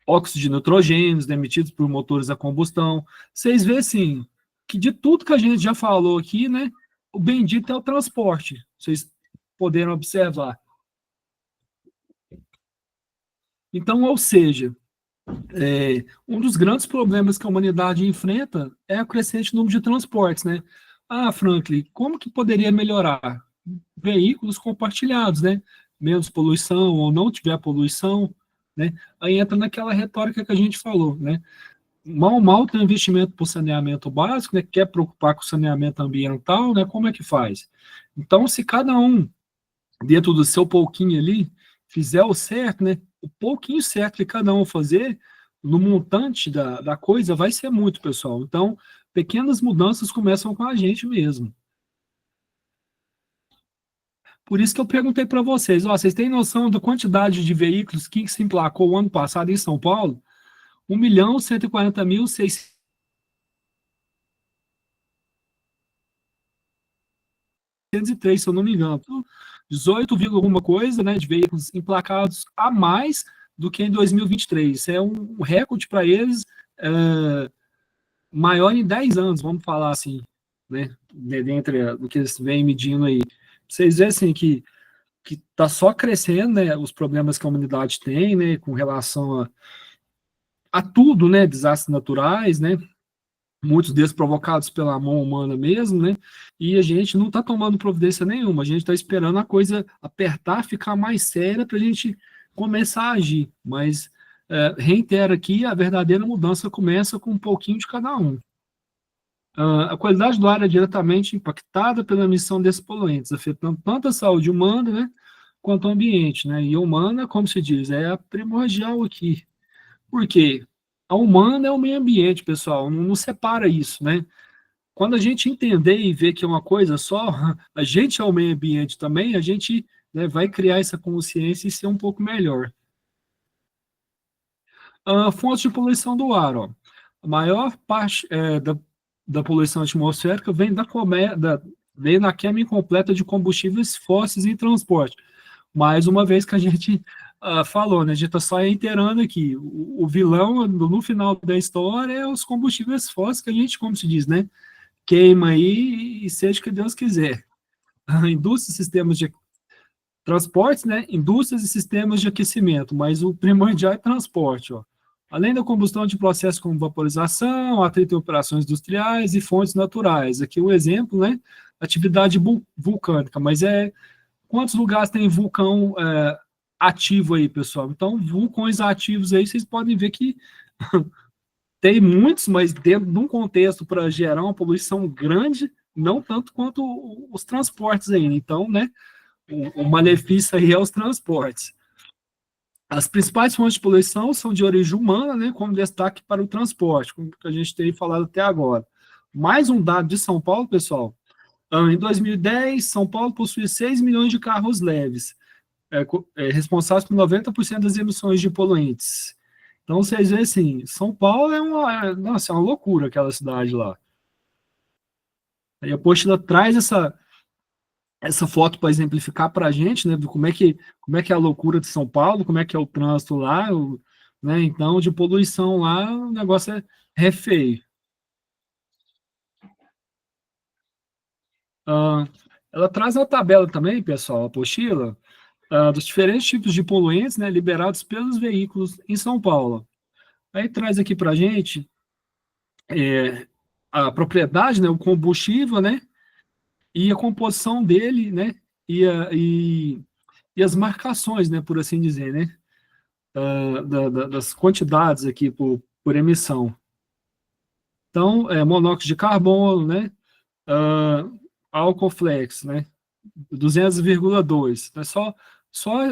óxido de nitrogênios, né, emitidos por motores a combustão. Vocês veem, assim, que de tudo que a gente já falou aqui, né, o bendito é o transporte. Vocês poderam observar. Então, ou seja, um dos grandes problemas que a humanidade enfrenta é o crescente número de transportes, né? Ah, Franklin, como que poderia melhorar? Veículos compartilhados, né? Menos poluição ou não tiver poluição, né? Aí entra naquela retórica que a gente falou, né? Mal tem investimento para o saneamento básico, né? Quer preocupar com o saneamento ambiental, né? Como é que faz? Então, se cada um, dentro do seu pouquinho ali, fizer o certo, né? O pouquinho certo que cada um fazer, no montante da coisa, vai ser muito, pessoal. Então, pequenas mudanças começam com a gente mesmo. Por isso que eu perguntei para vocês, ó, vocês têm noção da quantidade de veículos que se emplacou o ano passado em São Paulo? 1.140.603, se eu não me engano. 18, alguma coisa, né, de veículos emplacados a mais do que em 2023. Isso é um recorde para eles, maior em 10 anos, vamos falar assim, né? Dentre do que eles vêm medindo aí. Vocês veem assim que está só crescendo, né? Os problemas que a humanidade tem, né? Com relação a tudo, né? Desastres naturais, né? Muitos deles provocados pela mão humana mesmo, né? E a gente não está tomando providência nenhuma, a gente está esperando a coisa apertar, ficar mais séria para a gente começar a agir. Mas, reitero aqui, a verdadeira mudança começa com um pouquinho de cada um. A qualidade do ar é diretamente impactada pela emissão desses poluentes, afetando tanto a saúde humana, né, quanto o ambiente, né? E a humana, como se diz, é a primordial aqui. Por quê? A humana é o meio ambiente, pessoal, não separa isso, né? Quando a gente entender e ver que é uma coisa só, a gente é o meio ambiente também, a gente, né, vai criar essa consciência e ser um pouco melhor. Fontes de poluição do ar, ó. A maior parte da poluição atmosférica vem da queima incompleta de combustíveis fósseis em transporte. Mais uma vez que a gente falou, né? A gente está só reiterando aqui. O vilão, no final da história, é os combustíveis fósseis que a gente, como se diz, né? Queima aí e seja o que Deus quiser. Indústrias, sistemas de transportes, né? Indústrias e sistemas de aquecimento, mas o primordial é transporte, ó. Além da combustão de processos como vaporização, atrito em operações industriais e fontes naturais. Aqui o exemplo, né? Atividade vulcânica, mas quantos lugares tem vulcão ativo aí, pessoal? Então, vulcões ativos aí, vocês podem ver que tem muitos, mas dentro de um contexto para gerar uma poluição grande, não tanto quanto os transportes aí. Então, né, o malefício aí é os transportes. As principais fontes de poluição são de origem humana, né, como destaque para o transporte, como a gente tem falado até agora. Mais um dado de São Paulo, pessoal. Em 2010, São Paulo possui 6 milhões de carros leves, responsáveis por 90% das emissões de poluentes. Então, vocês veem assim, São Paulo nossa, é uma loucura aquela cidade lá. Aí a apostila traz essa foto para exemplificar para a gente, né, de como é que é a loucura de São Paulo, como é que é o trânsito lá, né, então, de poluição lá, o negócio é feio. Ah, ela traz uma tabela também, pessoal, a apostila, dos diferentes tipos de poluentes, né, liberados pelos veículos em São Paulo. Aí traz aqui para a gente a propriedade, né, o combustível, né, e a composição dele, né, e as marcações, né, por assim dizer, né, das quantidades aqui por emissão. Então, monóxido de carbono, né, álcool flex, né, 200,2. É só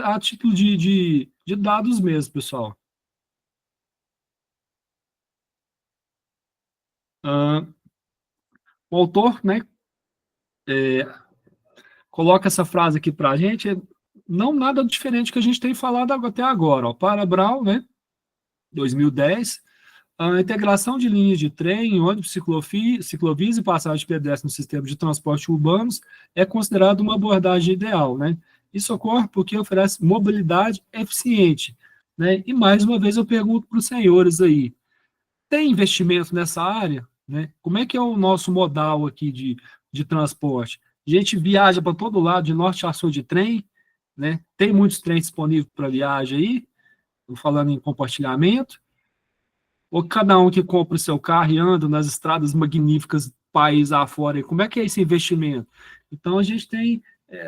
a título de dados mesmo, pessoal. Uh, o autor, né, coloca essa frase aqui para a gente, não nada diferente que a gente tem falado até agora. Ó, para Brown, né, 2010, a integração de linhas de trem, ônibus, ciclovias e passagem de pedestres no sistema de transporte urbanos é considerado uma abordagem ideal, né? Isso ocorre porque oferece mobilidade eficiente, né? E mais uma vez eu pergunto para os senhores aí, tem investimento nessa área, né? Como é que é o nosso modal aqui de transporte? A gente viaja para todo lado, de norte a sul de trem, né? Tem muitos trens disponíveis para viagem aí, estou falando em compartilhamento, ou cada um que compra o seu carro e anda nas estradas magníficas do país afora, como é que é esse investimento? Então, a gente tem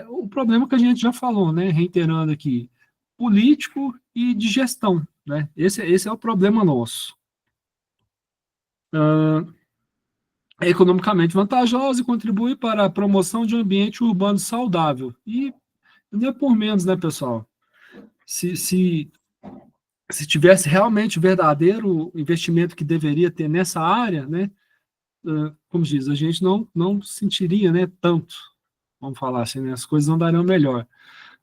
o problema que a gente já falou, né? Reiterando aqui, político e de gestão, né? Esse é o problema nosso. É economicamente vantajosa e contribui para a promoção de um ambiente urbano saudável. E não é por menos, né, pessoal? Se tivesse realmente o verdadeiro investimento que deveria ter nessa área, né, como diz, a gente não sentiria, né, tanto, vamos falar assim, né, as coisas andariam melhor.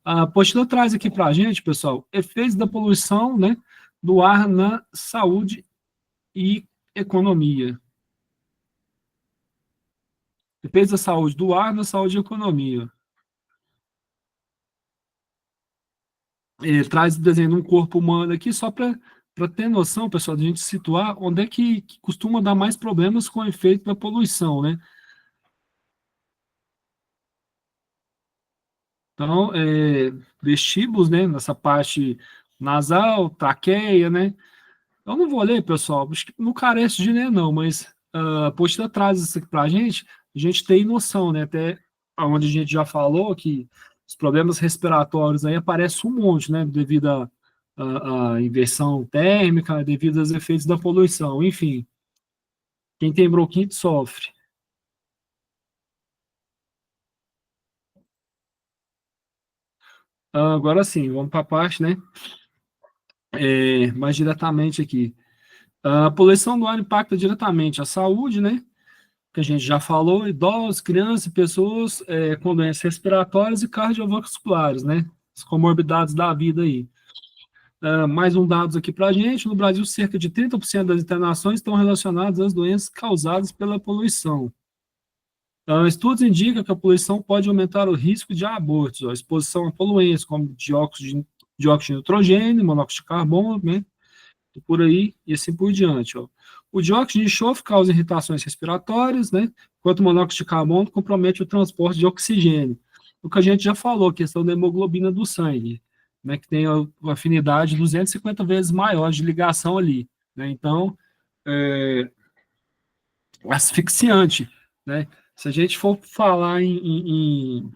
A apostila traz aqui para a gente, pessoal, efeitos da poluição, né, do ar na saúde e economia. Efeitos da saúde do ar na saúde e economia. Ele traz o desenho de um corpo humano aqui só para ter noção, pessoal, de a gente situar onde é que costuma dar mais problemas com o efeito da poluição, né? Então, vestíbulos, né, nessa parte nasal, traqueia, né? Eu não vou ler, pessoal, acho que não carece de ler, não, mas a apostila traz isso aqui para a gente tem noção, né? Até onde a gente já falou que os problemas respiratórios aí aparecem um monte, né? Devido à inversão térmica, devido aos efeitos da poluição, enfim. Quem tem bronquite sofre. Agora sim, vamos para a parte, né? Mais diretamente aqui. A poluição do ar impacta diretamente a saúde, né? Que a gente já falou, idosos, crianças e pessoas com doenças respiratórias e cardiovasculares, né? As comorbidades da vida aí. Mais um dados aqui para a gente. No Brasil, cerca de 30% das internações estão relacionadas às doenças causadas pela poluição. Estudos indicam que a poluição pode aumentar o risco de abortos, a exposição a poluentes como dióxido de nitrogênio, monóxido de carbono, né? E por aí, e assim por diante. Ó. O dióxido de enxofre causa irritações respiratórias, né? Enquanto o monóxido de carbono compromete o transporte de oxigênio. O que a gente já falou, a questão da hemoglobina do sangue, né? Que tem uma afinidade 250 vezes maior de ligação ali, né? Então, é asfixiante, né? Se a gente for falar em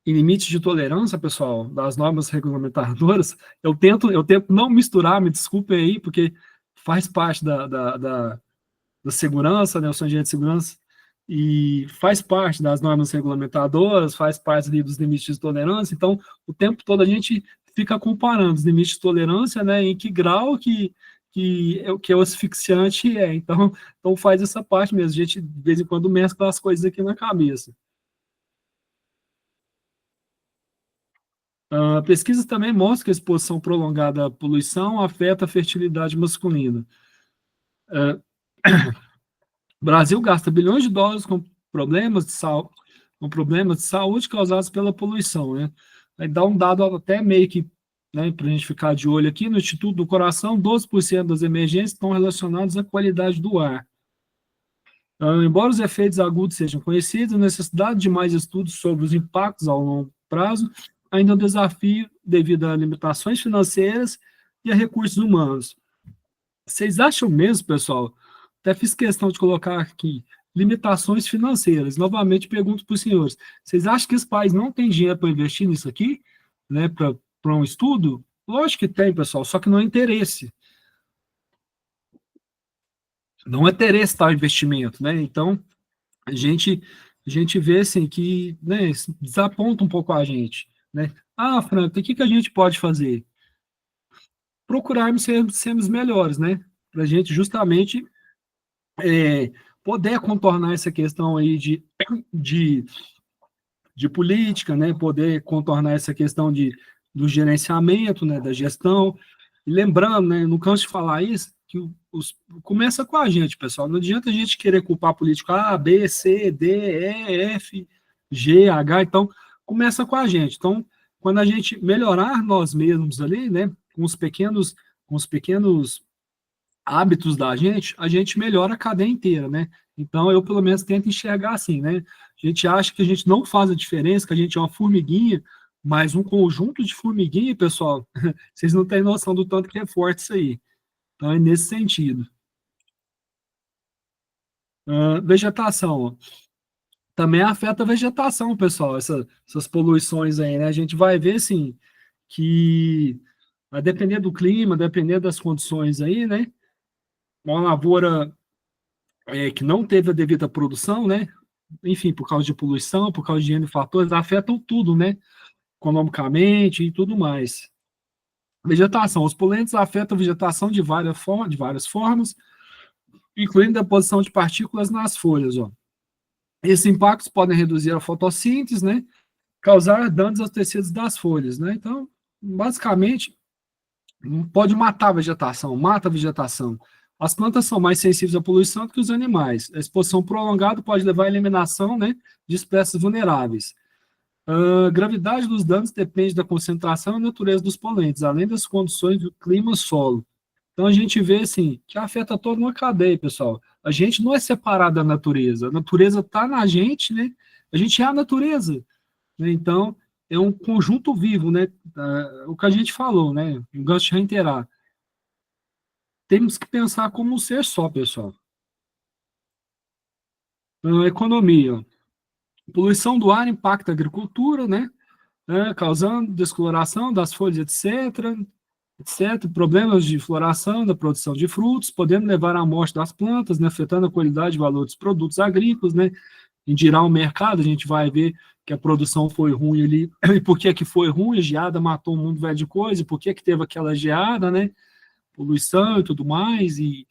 limites de tolerância, pessoal, das normas regulamentadoras, eu tento não misturar, me desculpe aí, porque faz parte da segurança, né, eu sou engenheiro de segurança, e faz parte das normas regulamentadoras, faz parte ali dos limites de tolerância, então, o tempo todo a gente fica comparando os limites de tolerância, né, em que grau que o asfixiante é, então faz essa parte mesmo, a gente de vez em quando mescla as coisas aqui na cabeça. Pesquisas também mostram que a exposição prolongada à poluição afeta a fertilidade masculina. O Brasil gasta bilhões de dólares com problemas de saúde causados pela poluição, né? Aí dá um dado até meio que, né, para a gente ficar de olho aqui, no Instituto do Coração, 12% das emergências estão relacionadas à qualidade do ar. Embora os efeitos agudos sejam conhecidos, a necessidade de mais estudos sobre os impactos ao longo prazo ainda é um desafio devido a limitações financeiras e a recursos humanos. Vocês acham mesmo, pessoal? Até fiz questão de colocar aqui limitações financeiras. Novamente pergunto para os senhores: vocês acham que os pais não têm dinheiro para investir nisso aqui, né, para um estudo? Lógico que tem, pessoal, só que não é interesse. Não é interesse tal investimento, né? Então, a gente, a gente vê assim que, né, desaponta um pouco a gente, né? Ah, Franco, o que a gente pode fazer? Procurarmos sermos melhores, né? Para a gente justamente é, poder contornar essa questão aí de, de política, né? Poder contornar essa questão do gerenciamento, né? Da gestão. E lembrando, né? Não canso de falar isso, que começa com a gente, pessoal. Não adianta a gente querer culpar político A, B, C, D, E, F, G, H. Então, começa com a gente. Então, quando a gente melhorar nós mesmos ali, né? Com os pequenos hábitos da gente, a gente melhora a cadeia inteira, né? Então, eu pelo menos tento enxergar assim, né? A gente acha que a gente não faz a diferença, que a gente é uma formiguinha, mas um conjunto de formiguinha, pessoal, vocês não têm noção do tanto que é forte isso aí. Então, é nesse sentido. Vegetação, ó. Também afeta a vegetação, pessoal, essas poluições aí, né? A gente vai ver, assim, que vai depender do clima, depender das condições aí, né? Uma lavoura que não teve a devida produção, né? Enfim, por causa de poluição, por causa de N fatores, afetam tudo, né? Economicamente e tudo mais. Vegetação. Os poluentes afetam a vegetação de várias formas, incluindo a deposição de partículas nas folhas. Ó. Esses impactos podem reduzir a fotossíntese, né? Causar danos aos tecidos das folhas, né? Então, basicamente, pode matar a vegetação, mata a vegetação. As plantas são mais sensíveis à poluição do que os animais. A exposição prolongada pode levar à eliminação, né, de espécies vulneráveis. A gravidade dos danos depende da concentração e natureza dos poluentes, além das condições do clima solo. Então a gente vê assim que afeta toda uma cadeia, pessoal. A gente não é separado da natureza. A natureza está na gente, né? A gente é a natureza, né? Então é um conjunto vivo, né? O que a gente falou, né? Um gancho de reiterar. Temos que pensar como um ser só, pessoal. Economia. Poluição do ar impacta a agricultura, né? Causando descoloração das folhas, etc. Problemas de floração da produção de frutos, podendo levar à morte das plantas, né? Afetando a qualidade e valor dos produtos agrícolas, né? Em girar o mercado, a gente vai ver que a produção foi ruim ali. E por que que foi ruim? A geada matou um mundo velho de coisa, e por que que teve aquela geada, né? Poluição e tudo mais, e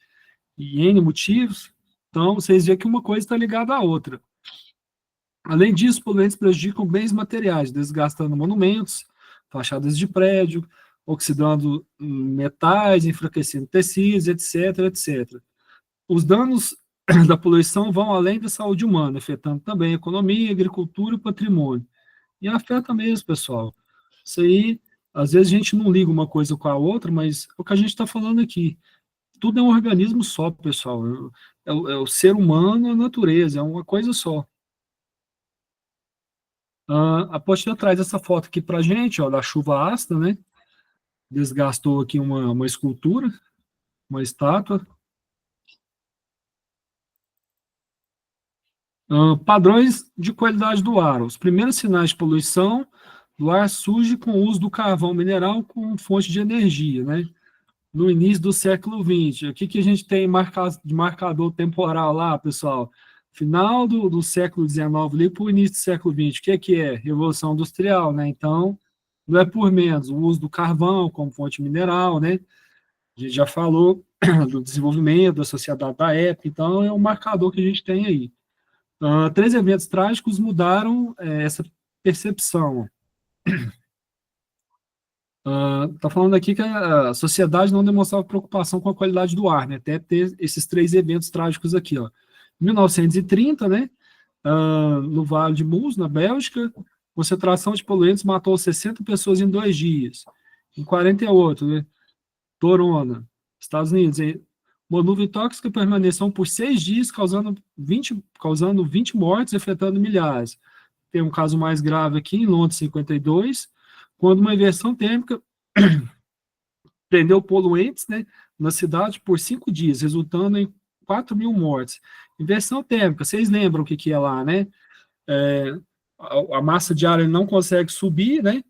N motivos. Então, vocês veem que uma coisa está ligada à outra. Além disso, poluentes prejudicam bens materiais, desgastando monumentos, fachadas de prédio, oxidando metais, enfraquecendo tecidos, etc. Os danos da poluição vão além da saúde humana, afetando também a economia, a agricultura e o patrimônio. E afeta mesmo, pessoal. Isso aí, às vezes a gente não liga uma coisa com a outra, mas é o que a gente está falando aqui. Tudo é um organismo só, pessoal. É o ser humano, a natureza, é uma coisa só. A apostila traz essa foto aqui para a gente, ó, da chuva ácida, né? Desgastou aqui uma escultura, uma estátua. Padrões de qualidade do ar. Os primeiros sinais de poluição do ar surgem com o uso do carvão mineral como fonte de energia, né? No início do século XX. O que a gente tem de marcador temporal lá, pessoal? Final do século XIX, ali para o início do século XX. O que é? Revolução Industrial, né? Então, não é por menos o uso do carvão como fonte mineral, né? A gente já falou do desenvolvimento da sociedade da época, então é um marcador que a gente tem aí. Três eventos trágicos mudaram essa percepção. Está falando aqui que a sociedade não demonstrava preocupação com a qualidade do ar, né? Até ter esses três eventos trágicos aqui, ó. Em 1930, né? No Vale de Meuse, na Bélgica, concentração de poluentes matou 60 pessoas em 2 dias. Em 48, né? Torona, Estados Unidos, uma nuvem tóxica permaneceu por 6 dias, causando 20 mortes, afetando milhares. Tem um caso mais grave aqui, em Londres, 52, quando uma inversão térmica prendeu poluentes, né, na cidade por 5 dias, resultando em 4.000 mortes. Inversão térmica, vocês lembram o que é lá, né? A massa de ar não consegue subir, né?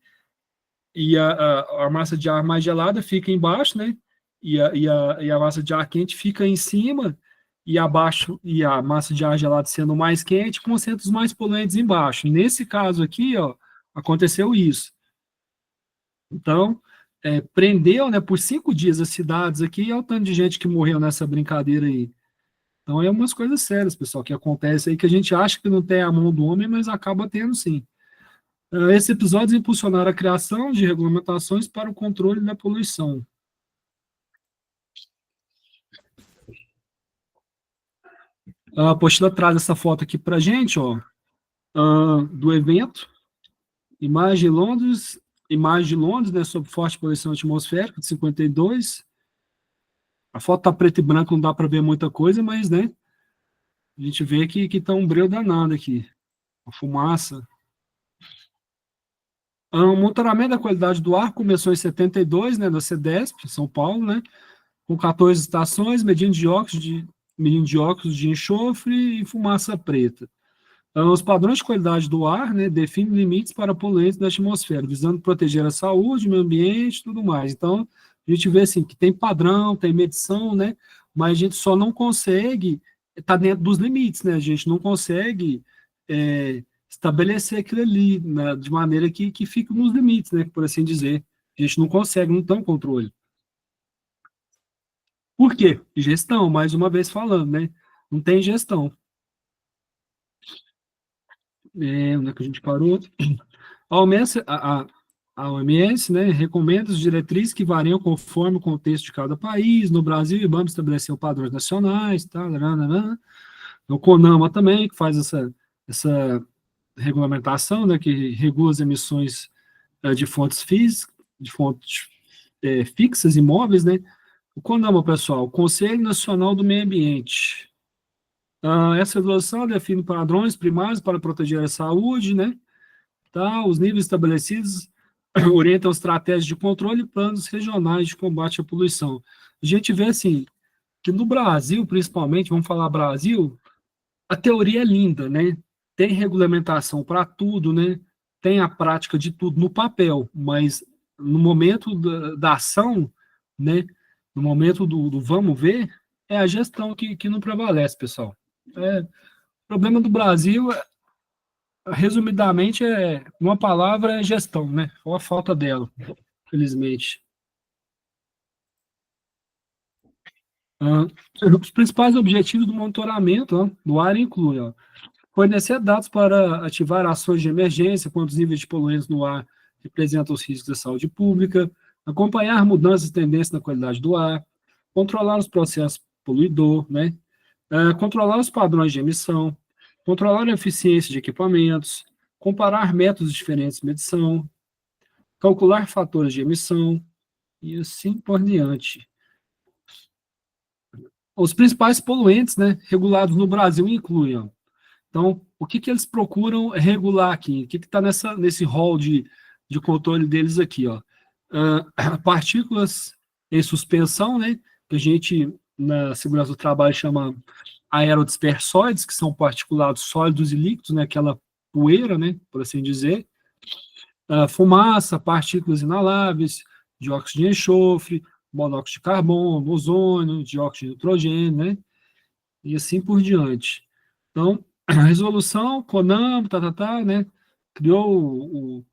E a massa de ar mais gelada fica embaixo, né? E a massa de ar quente fica em cima, e abaixo, e a massa de ar gelado sendo mais quente, concentra os mais poluentes embaixo. Nesse caso aqui, ó, aconteceu isso. Então, prendeu, né, por 5 dias as cidades aqui, e olha o tanto de gente que morreu nessa brincadeira aí. Então, é umas coisas sérias, pessoal, que acontece aí, que a gente acha que não tem a mão do homem, mas acaba tendo sim. Esses episódios impulsionaram a criação de regulamentações para o controle da poluição. A apostila traz essa foto aqui para a gente, ó, do evento, imagem de Londres, né, sob forte poluição atmosférica, de 52. A foto tá preto e branco, não dá para ver muita coisa, mas, né, a gente vê que tá um breu danado aqui, a fumaça. O monitoramento da qualidade do ar começou em 72, né, da CEDESP, em São Paulo, né, com 14 estações, medindo dióxido de enxofre e fumaça preta. Os padrões de qualidade do ar, né, definem limites para poluentes da atmosfera, visando proteger a saúde, o meio ambiente e tudo mais. Então, a gente vê assim, que tem padrão, tem medição, né, mas a gente só não consegue estar dentro dos limites, né, a gente não consegue estabelecer aquilo ali, né, de maneira que fique nos limites, né, por assim dizer. A gente não consegue, não tem controle. Por quê? Gestão, mais uma vez falando, né, não tem gestão. Onde é que a gente parou? A OMS, né, recomenda as diretrizes que variam conforme o contexto de cada país. No Brasil, o IBAMA estabeleceu padrões nacionais, tá? O CONAMA também, que faz essa regulamentação, né, que regula as emissões de fontes físicas, de fontes fixas e móveis, né? O CONAMA, pessoal, o Conselho Nacional do Meio Ambiente. Essa resolução define padrões primários para proteger a saúde, né? Tá? Os níveis estabelecidos orientam estratégias de controle e planos regionais de combate à poluição. A gente vê, assim, que no Brasil, principalmente, vamos falar Brasil, a teoria é linda, né? Tem regulamentação para tudo, né? Tem a prática de tudo no papel, mas no momento da ação, né? No momento do vamos ver, é a gestão que não prevalece, pessoal. O problema do Brasil, resumidamente, uma palavra é gestão, né? Ou a falta dela, felizmente. Ah, os principais objetivos do monitoramento do ar incluem fornecer dados para ativar ações de emergência quando os níveis de poluentes no ar representam os riscos da saúde pública, acompanhar mudanças e tendências na qualidade do ar, controlar os processos poluidor, né? Controlar os padrões de emissão, controlar a eficiência de equipamentos, comparar métodos diferentes de medição, calcular fatores de emissão e assim por diante. Os principais poluentes, né, regulados no Brasil incluem, então, o que eles procuram regular aqui? O que está nesse rol de controle deles aqui? Partículas em suspensão, né, que a gente, na segurança do trabalho, chama aerodispersóides, que são particulados sólidos e líquidos, né, aquela poeira, né, por assim dizer. Fumaça, partículas inaláveis, dióxido de enxofre, monóxido de carbono, ozônio, dióxido de nitrogênio, né, e assim por diante. Então, a resolução, CONAMA, né, criou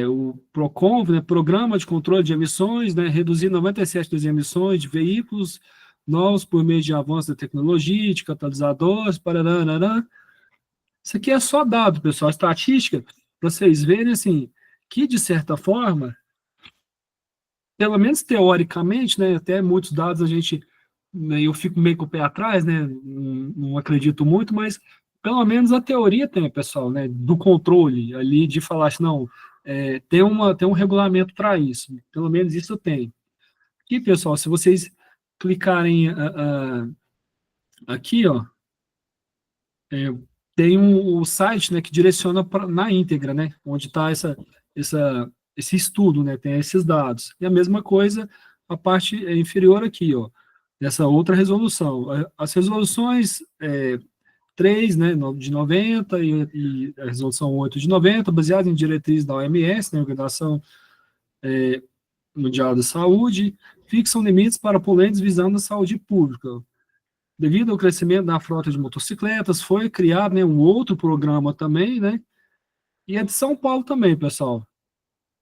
o PROCONV, né, Programa de Controle de Emissões, né, reduzir 97% das emissões de veículos novos por meio de avanço da tecnologia, de catalisadores, parará. Isso aqui é só dado, pessoal, estatística, para vocês verem, assim, que, de certa forma, pelo menos teoricamente, né, até muitos dados a gente, né, eu fico meio com o pé atrás, né, não acredito muito, mas pelo menos a teoria tem, pessoal, né, do controle ali, de falar assim, não, tem um regulamento para isso, pelo menos isso tem. Aqui, pessoal, se vocês clicarem aqui, ó, tem o site, né, que direciona na íntegra, né, onde está esse estudo, né, tem esses dados. E a mesma coisa, a parte inferior aqui, ó, dessa outra resolução. As resoluções 3, né, de 90 e a resolução 8 de 90, baseada em diretrizes da OMS, né, Organização Mundial da Saúde, fixam limites para poluentes visando a saúde pública. Devido ao crescimento da frota de motocicletas, foi criado, né, um outro programa também, né, e é de São Paulo também, pessoal,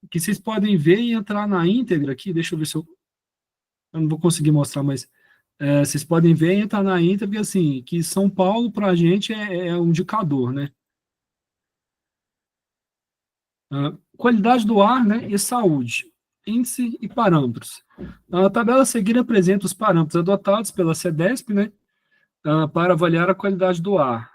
que vocês podem ver e entrar na íntegra aqui, deixa eu ver se eu não vou conseguir mostrar, mas vocês podem ver e entrar na íntegra, assim, que São Paulo, para a gente, é um indicador, né. Qualidade do ar, né, e saúde, índice e parâmetros. A tabela a seguir apresenta os parâmetros adotados pela CEDESP, né, para avaliar a qualidade do ar.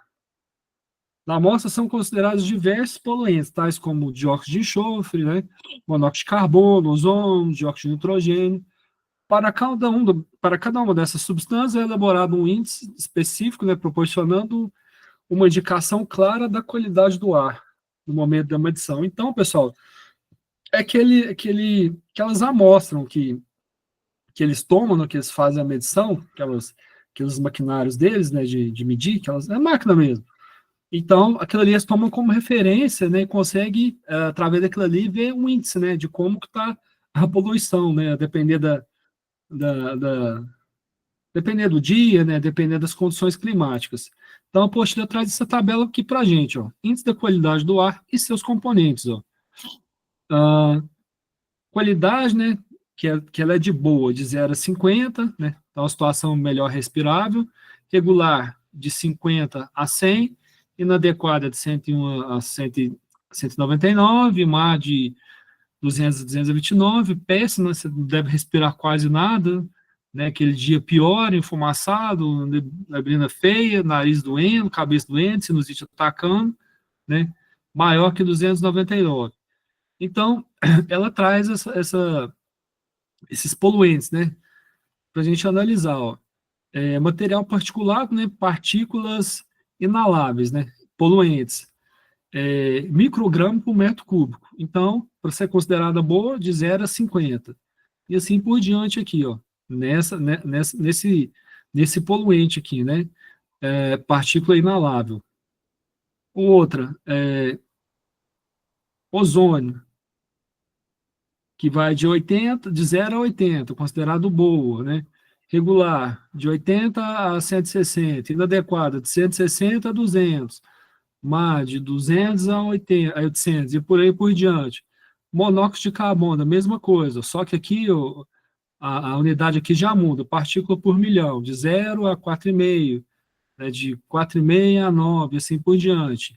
Na amostra são considerados diversos poluentes, tais como dióxido de enxofre, né, monóxido de carbono, ozônio, dióxido de nitrogênio. Para cada uma dessas substâncias é elaborado um índice específico, né, proporcionando uma indicação clara da qualidade do ar no momento da medição. Então, pessoal, que elas amostram que eles tomam, né, que eles fazem a medição, aqueles maquinários deles, né, de medir, é máquina mesmo. Então, aquilo ali eles tomam como referência, né, e conseguem, através daquilo ali, ver um índice, né, de como que está a poluição, né, a depender depender do dia, né, depender das condições climáticas. Então, a apostila traz essa tabela aqui para a gente, ó, índice da qualidade do ar e seus componentes, ó. Qualidade, né, que ela é de boa, de 0 a 50, né, então uma situação melhor respirável, regular, de 50 a 100, inadequada, de 101 a 199, má de 200 a 229, péssima, você não deve respirar quase nada, né, aquele dia pior, enfumaçado, neblina feia, nariz doendo, cabeça doente, sinusite atacando, né? Maior que 299. Então, ela traz esses poluentes, né? Para a gente analisar, ó. Material particulado, né? Partículas inaláveis, né? Poluentes. Micrograma por metro cúbico. Então, para ser considerada boa, de 0 a 50. E assim por diante aqui, ó. Nesse poluente aqui, né? Partícula inalável. Outra, ozônio, que vai de 0 a 80, considerado boa, né? Regular, de 80 a 160, inadequada, de 160 a 200, má, de 200 a 80, a 800, e por aí por diante. Monóxido de carbono, a mesma coisa, só que aqui a unidade aqui já muda, partícula por milhão, de 0 a 4,5, né, de 4,5 a 9, assim por diante.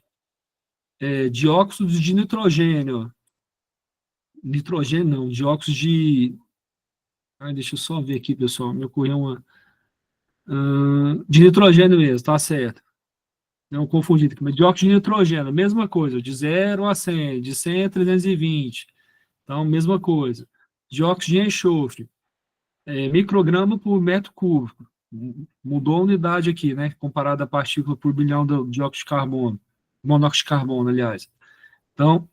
Dióxido de nitrogênio, não, dióxido de... deixa eu só ver aqui, pessoal, me ocorreu uma... de nitrogênio mesmo, tá certo. Não confundi aqui, mas dióxido de nitrogênio, mesma coisa, de 0 a 100, de 100 a 320, então, mesma coisa. Dióxido de enxofre, micrograma por metro cúbico, mudou a unidade aqui, né, comparada à partícula por bilhão de dióxido de carbono, monóxido de carbono, aliás. Então,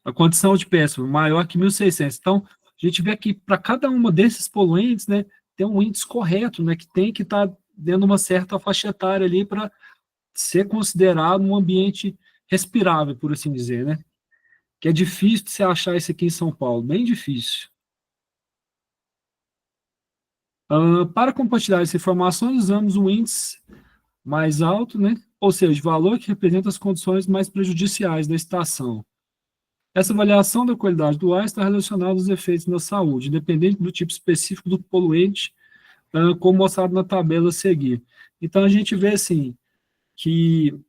a condição de péssimo, maior que 1.600. Então, a gente vê que para cada uma desses poluentes, né, tem um índice correto, né, que tem que estar dentro de uma certa faixa etária ali para ser considerado um ambiente respirável, por assim dizer, né? Que é difícil de se achar isso aqui em São Paulo, bem difícil. Para compartilhar essa informação, usamos um índice mais alto, né? Ou seja, valor que representa as condições mais prejudiciais da estação. Essa avaliação da qualidade do ar está relacionada aos efeitos na saúde, independente do tipo específico do poluente, como mostrado na tabela a seguir. Então, a gente vê, assim, que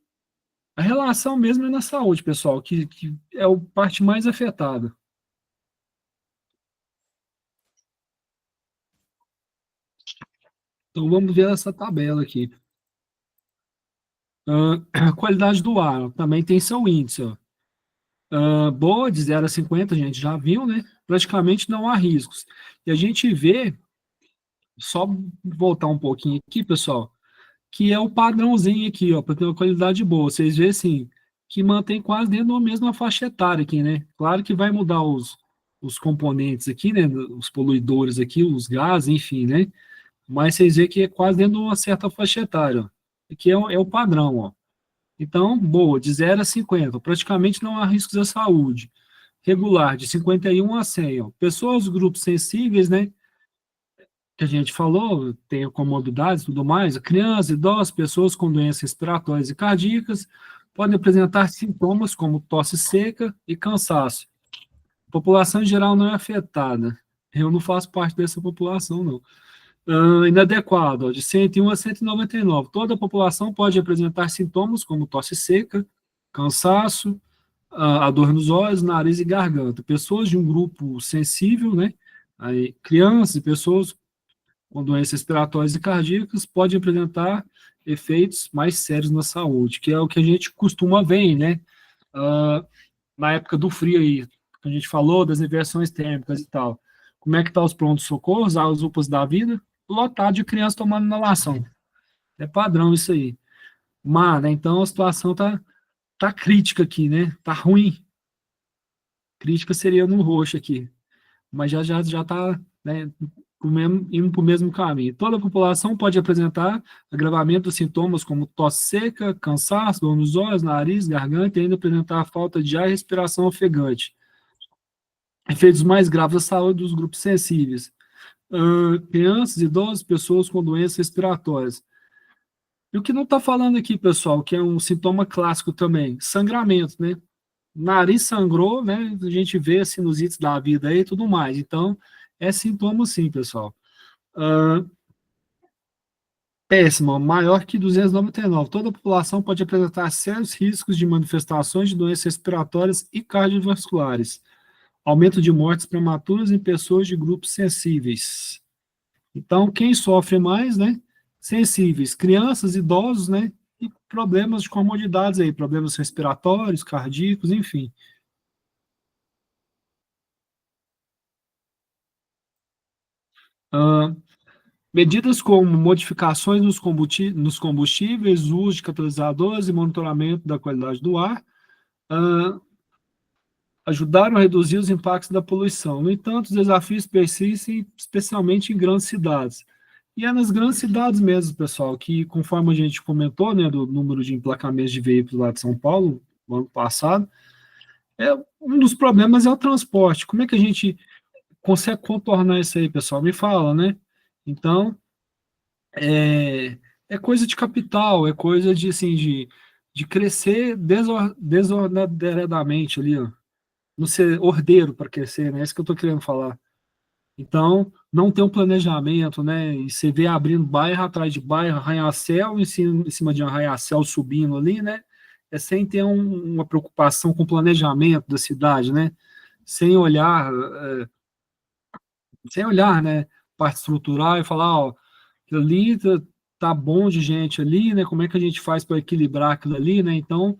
a relação mesmo é na saúde, pessoal, que é a parte mais afetada. Então, vamos ver essa tabela aqui. A qualidade do ar também tem seu índice, ó. Boa, de 0 a 50, a gente já viu, né? Praticamente não há riscos. E a gente vê, só voltar um pouquinho aqui, pessoal, que é o padrãozinho aqui, ó, para ter uma qualidade boa. Vocês veem, assim, que mantém quase dentro da mesma faixa etária aqui, né? Claro que vai mudar os componentes aqui, né? Os poluidores aqui, os gases, enfim, né? Mas vocês veem que é quase dentro de uma certa faixa etária, ó. Aqui é o padrão, ó. Então, boa, de 0 a 50, praticamente não há riscos à saúde. Regular, de 51 a 100, ó. Pessoas, grupos sensíveis, né? Que a gente falou, tem comorbidades e tudo mais, crianças, idosos, pessoas com doenças respiratórias e cardíacas, podem apresentar sintomas como tosse seca e cansaço. A população em geral não é afetada. Eu não faço parte dessa população, não. Inadequado, ó, de 101 a 199. Toda a população pode apresentar sintomas como tosse seca, cansaço, a dor nos olhos, nariz e garganta. Pessoas de um grupo sensível, né? Aí, crianças e pessoas com doenças respiratórias e cardíacas podem apresentar efeitos mais sérios na saúde, que é o que a gente costuma ver, né? Na época do frio aí, que a gente falou das inversões térmicas e tal. Como é que tá os prontos-socorros, as UPAs da vida? Lotado de crianças tomando inalação. É padrão isso aí. Mas, né, então a situação tá crítica aqui, né? Tá ruim. Crítica seria no roxo aqui. Mas já tá, né, indo para o mesmo caminho. Toda a população pode apresentar agravamento dos sintomas como tosse seca, cansaço, dor nos olhos, nariz, garganta e ainda apresentar falta de ar e respiração ofegante. Efeitos mais graves à saúde dos grupos sensíveis. Crianças, idosos, pessoas com doenças respiratórias. E o que não está falando aqui, pessoal, que é um sintoma clássico também, sangramento, né? Nariz sangrou, né? A gente vê sinusites da vida aí e tudo mais. Então, é sintoma sim, pessoal. Péssima, maior que 299. Toda a população pode apresentar sérios riscos de manifestações de doenças respiratórias e cardiovasculares. Aumento de mortes prematuras em pessoas de grupos sensíveis. Então, quem sofre mais, né? Sensíveis, crianças, idosos, né? e problemas de comorbidades aí, problemas respiratórios, cardíacos, enfim. Ah, medidas como modificações nos combustíveis, uso de catalisadores e monitoramento da qualidade do ar, ah, ajudaram a reduzir os impactos da poluição. No entanto, os desafios persistem, especialmente em grandes cidades. E é nas grandes cidades mesmo, pessoal, que conforme a gente comentou, né, do número de emplacamentos de veículos lá de São Paulo, no ano passado, é um dos problemas é o transporte. Como é que a gente consegue contornar isso aí, pessoal? Me fala, né? Então, é, é coisa de capital, é coisa de, assim, de crescer desordenadamente ali, ó. Não ser ordeiro para crescer, né? É isso que eu estou querendo falar. Então, não tem um planejamento, né? E você vê abrindo bairro atrás de bairro, arranha-céu em cima de um arranha-céu subindo ali, né? É sem ter uma preocupação com o planejamento da cidade, né? Sem olhar, sem olhar, né? Parte estrutural e falar, ó, aquilo ali tá bom de gente ali, né? Como é que a gente faz para equilibrar aquilo ali, né? Então,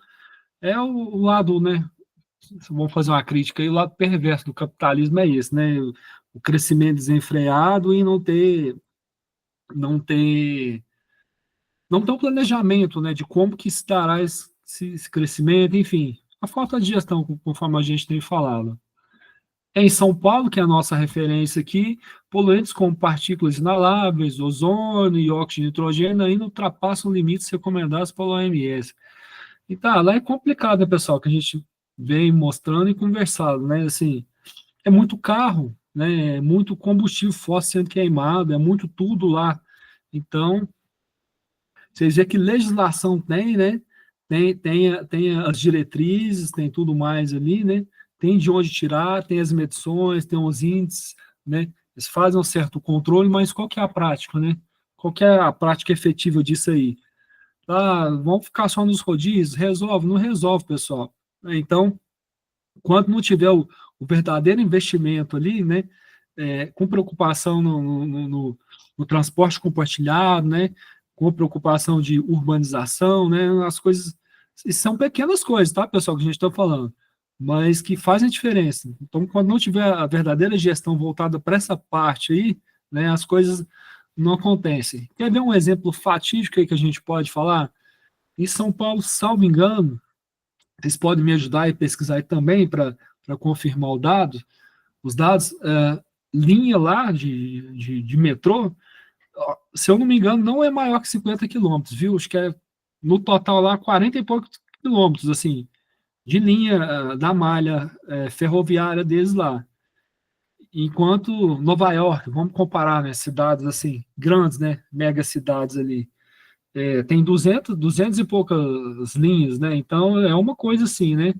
é o lado, né? Vamos fazer uma crítica aí, o lado perverso do capitalismo é esse, né? O crescimento desenfreado e não ter, não ter um planejamento, né, de como que estará esse crescimento, enfim, a falta de gestão, conforme a gente tem falado. Em São Paulo, que é a nossa referência aqui, poluentes como partículas inaláveis, ozônio e óxido de nitrogênio ainda ultrapassam limites recomendados pela OMS. E tá, lá é complicado, né, pessoal, que a gente vem mostrando e conversado, né, assim, é muito carro, né? É muito combustível fóssil sendo queimado, é muito tudo lá. Então, vocês veem que legislação tem, né? Tem as diretrizes, tem tudo mais ali, né? Tem de onde tirar, tem as medições, tem os índices, né? Eles fazem um certo controle, mas qual que é a prática, né? Qual que é a prática efetiva disso aí? Ah, vamos ficar só nos rodízios? Resolve? Não resolve, pessoal. Então, quando não tiver o verdadeiro investimento ali, né, com preocupação no transporte compartilhado, né, com preocupação de urbanização, né, as coisas, e são pequenas coisas, tá, pessoal, que a gente está falando, mas que fazem diferença. Então, quando não tiver a verdadeira gestão voltada para essa parte aí, né, as coisas não acontecem. Quer ver um exemplo fatídico aí que a gente pode falar? Em São Paulo, salvo engano, vocês podem me ajudar e pesquisar aí também para confirmar o dado, os dados, linha lá de metrô, se eu não me engano, não é maior que 50 quilômetros, viu? Acho que é no total lá 40 e poucos quilômetros, assim, de linha da malha ferroviária deles lá. Enquanto Nova York, vamos comparar, né, cidades assim, grandes, né, mega cidades ali, tem 200 e poucas linhas, né, então é uma coisa assim, né,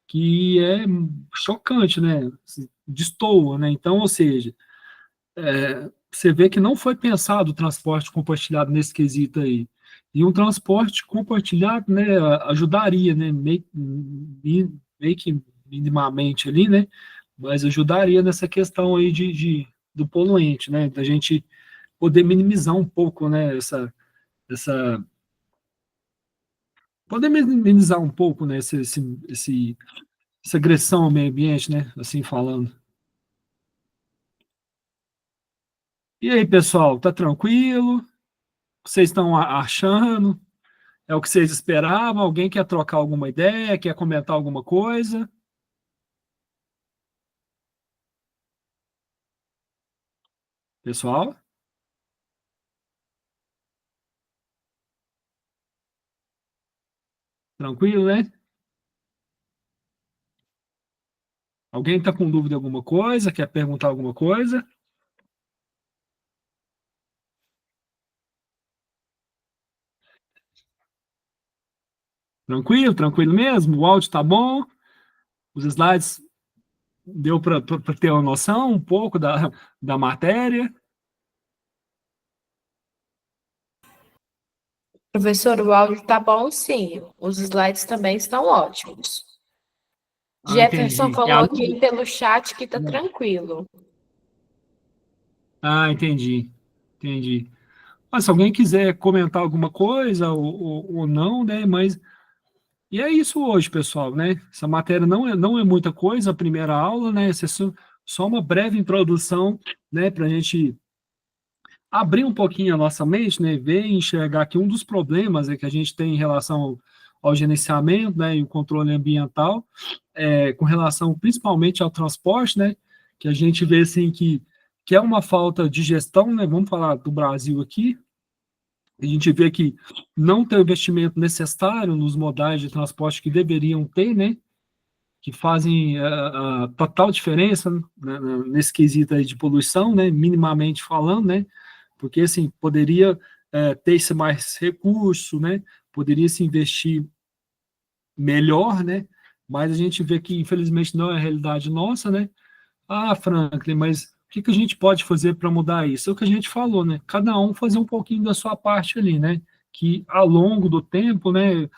que é chocante, né? Destoa, né? Então, ou seja, você vê que não foi pensado o transporte compartilhado nesse quesito aí. E um transporte compartilhado, né, ajudaria, né, meio que minimamente ali, né, mas ajudaria nessa questão aí do poluente, né, da gente poder minimizar um pouco, né, essa poder minimizar um pouco, né, essa agressão ao meio ambiente, né, assim falando. E aí, pessoal, tá tranquilo? Vocês estão achando? É o que vocês esperavam? Alguém quer trocar alguma ideia? Quer comentar alguma coisa? Pessoal, tranquilo, né? Alguém está com dúvida de alguma coisa? Quer perguntar alguma coisa? Tranquilo, tranquilo mesmo? O áudio tá bom? Os slides deu para ter uma noção um pouco da matéria? Professor, o áudio tá bom, sim. Os slides também estão ótimos. Ah, Jefferson entendi. falou aqui pelo chat que tá tranquilo. Ah, entendi. Entendi. Mas se alguém quiser comentar alguma coisa ou não, né? Mas e é isso hoje, pessoal, né? Essa matéria não é muita coisa, a primeira aula, né? Essa é só uma breve introdução, né? Para a gente abrir um pouquinho a nossa mente, né? Ver e enxergar que um dos problemas é que a gente tem em relação ao gerenciamento, né? E o controle ambiental, com relação principalmente ao transporte, né? Que a gente vê assim que é uma falta de gestão, né? Vamos falar do Brasil aqui, a gente vê que não tem o investimento necessário nos modais de transporte que deveriam ter, né? Que fazem a total diferença, né, nesse quesito aí de poluição, né? Minimamente falando, né? Porque assim poderia ter esse mais recurso, né? Poderia se investir melhor, né? Mas a gente vê que infelizmente não é a realidade nossa, né? Ah, Franklin, mas o que que a gente pode fazer para mudar isso? É o que a gente falou, né? Cada um fazer um pouquinho da sua parte ali, né? Que ao longo do tempo, né?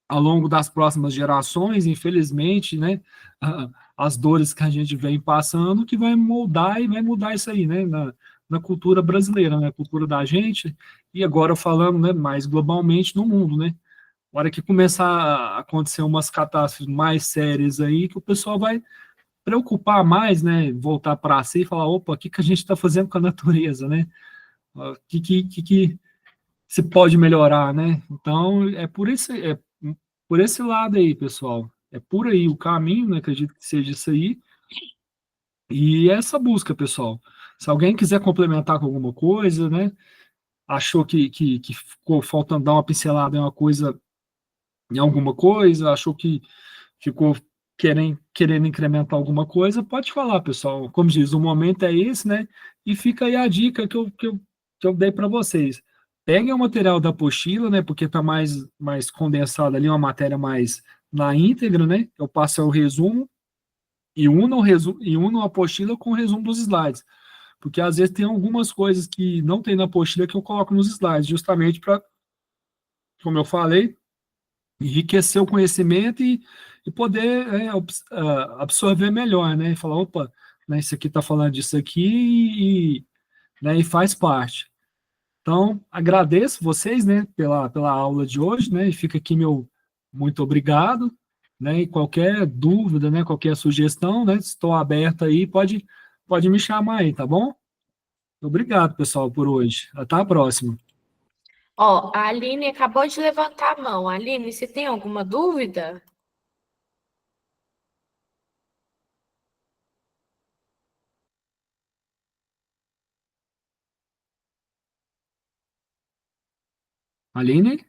Ao longo das próximas gerações, infelizmente, né? As dores que a gente vem passando, que vai moldar e vai mudar isso aí, né? Na cultura brasileira, né? Cultura da gente, e agora falando, né? Mais globalmente no mundo, né? A hora que começar a acontecer umas catástrofes mais sérias aí, que o pessoal vai preocupar mais, né? Voltar para si e falar, opa, o que que a gente está fazendo com a natureza, né? O que se pode melhorar, né? Então, por esse lado aí, pessoal. É por aí o caminho, né? Acredito que seja isso aí. E essa busca, pessoal. Se alguém quiser complementar com alguma coisa, né? Achou que ficou faltando dar uma pincelada em uma coisa, em alguma coisa, achou que ficou querendo incrementar alguma coisa, pode falar, pessoal. Como diz, o momento é esse, né? E fica aí a dica que eu dei para vocês. Peguem o material da apostila, né? Porque está mais condensado ali, uma matéria mais na íntegra, né? Eu passo o resumo e uno a apostila com o resumo dos slides. Porque às vezes tem algumas coisas que não tem na apostila que eu coloco nos slides, justamente para, como eu falei, enriquecer o conhecimento e poder absorver melhor, né? E falar, opa, né, isso aqui está falando disso aqui né, e faz parte. Então, agradeço vocês, né, pela aula de hoje, né? E fica aqui meu muito obrigado, né? E qualquer dúvida, né, qualquer sugestão, né? Estou aberto aí, pode me chamar aí, tá bom? Obrigado, pessoal, por hoje. Até a próxima. Ó, a Aline acabou de levantar a mão. Aline, você tem alguma dúvida? Aline?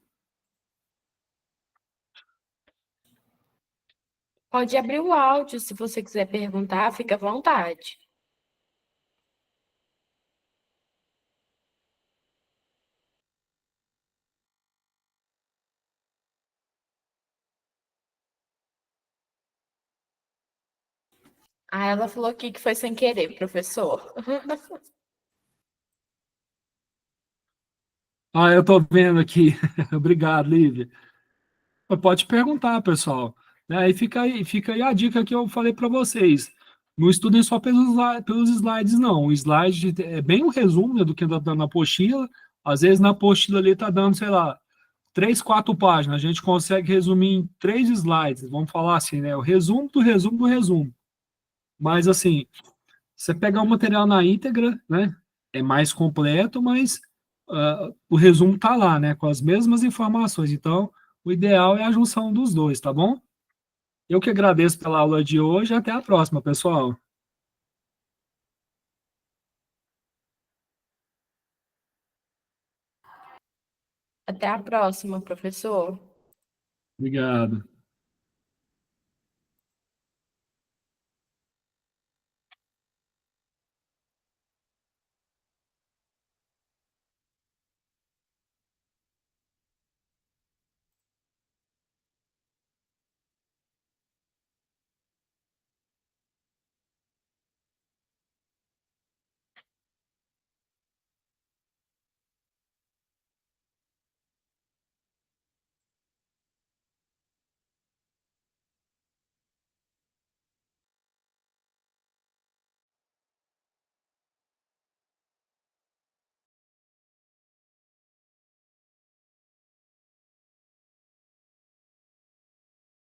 Pode abrir o áudio se você quiser perguntar, fica à vontade. Ah, ela falou aqui que foi sem querer, professor. Ah, eu estou vendo aqui. Obrigado, Lívia. Pode perguntar, pessoal. Né? Aí fica aí a dica que eu falei para vocês. Não estudem só pelos slides, não. O slide é bem um resumo, né, do que está dando na apostila. Às vezes na apostila ali está dando, sei lá, 3, 4 páginas. A gente consegue resumir em 3 slides. Vamos falar assim, né? O resumo do resumo do resumo. Mas assim, você pegar o material na íntegra, né? É mais completo, mas o resumo está lá, né? Com as mesmas informações. Então, o ideal é a junção dos dois, tá bom? Eu que agradeço pela aula de hoje. Até a próxima, pessoal. Até a próxima, professor. Obrigado.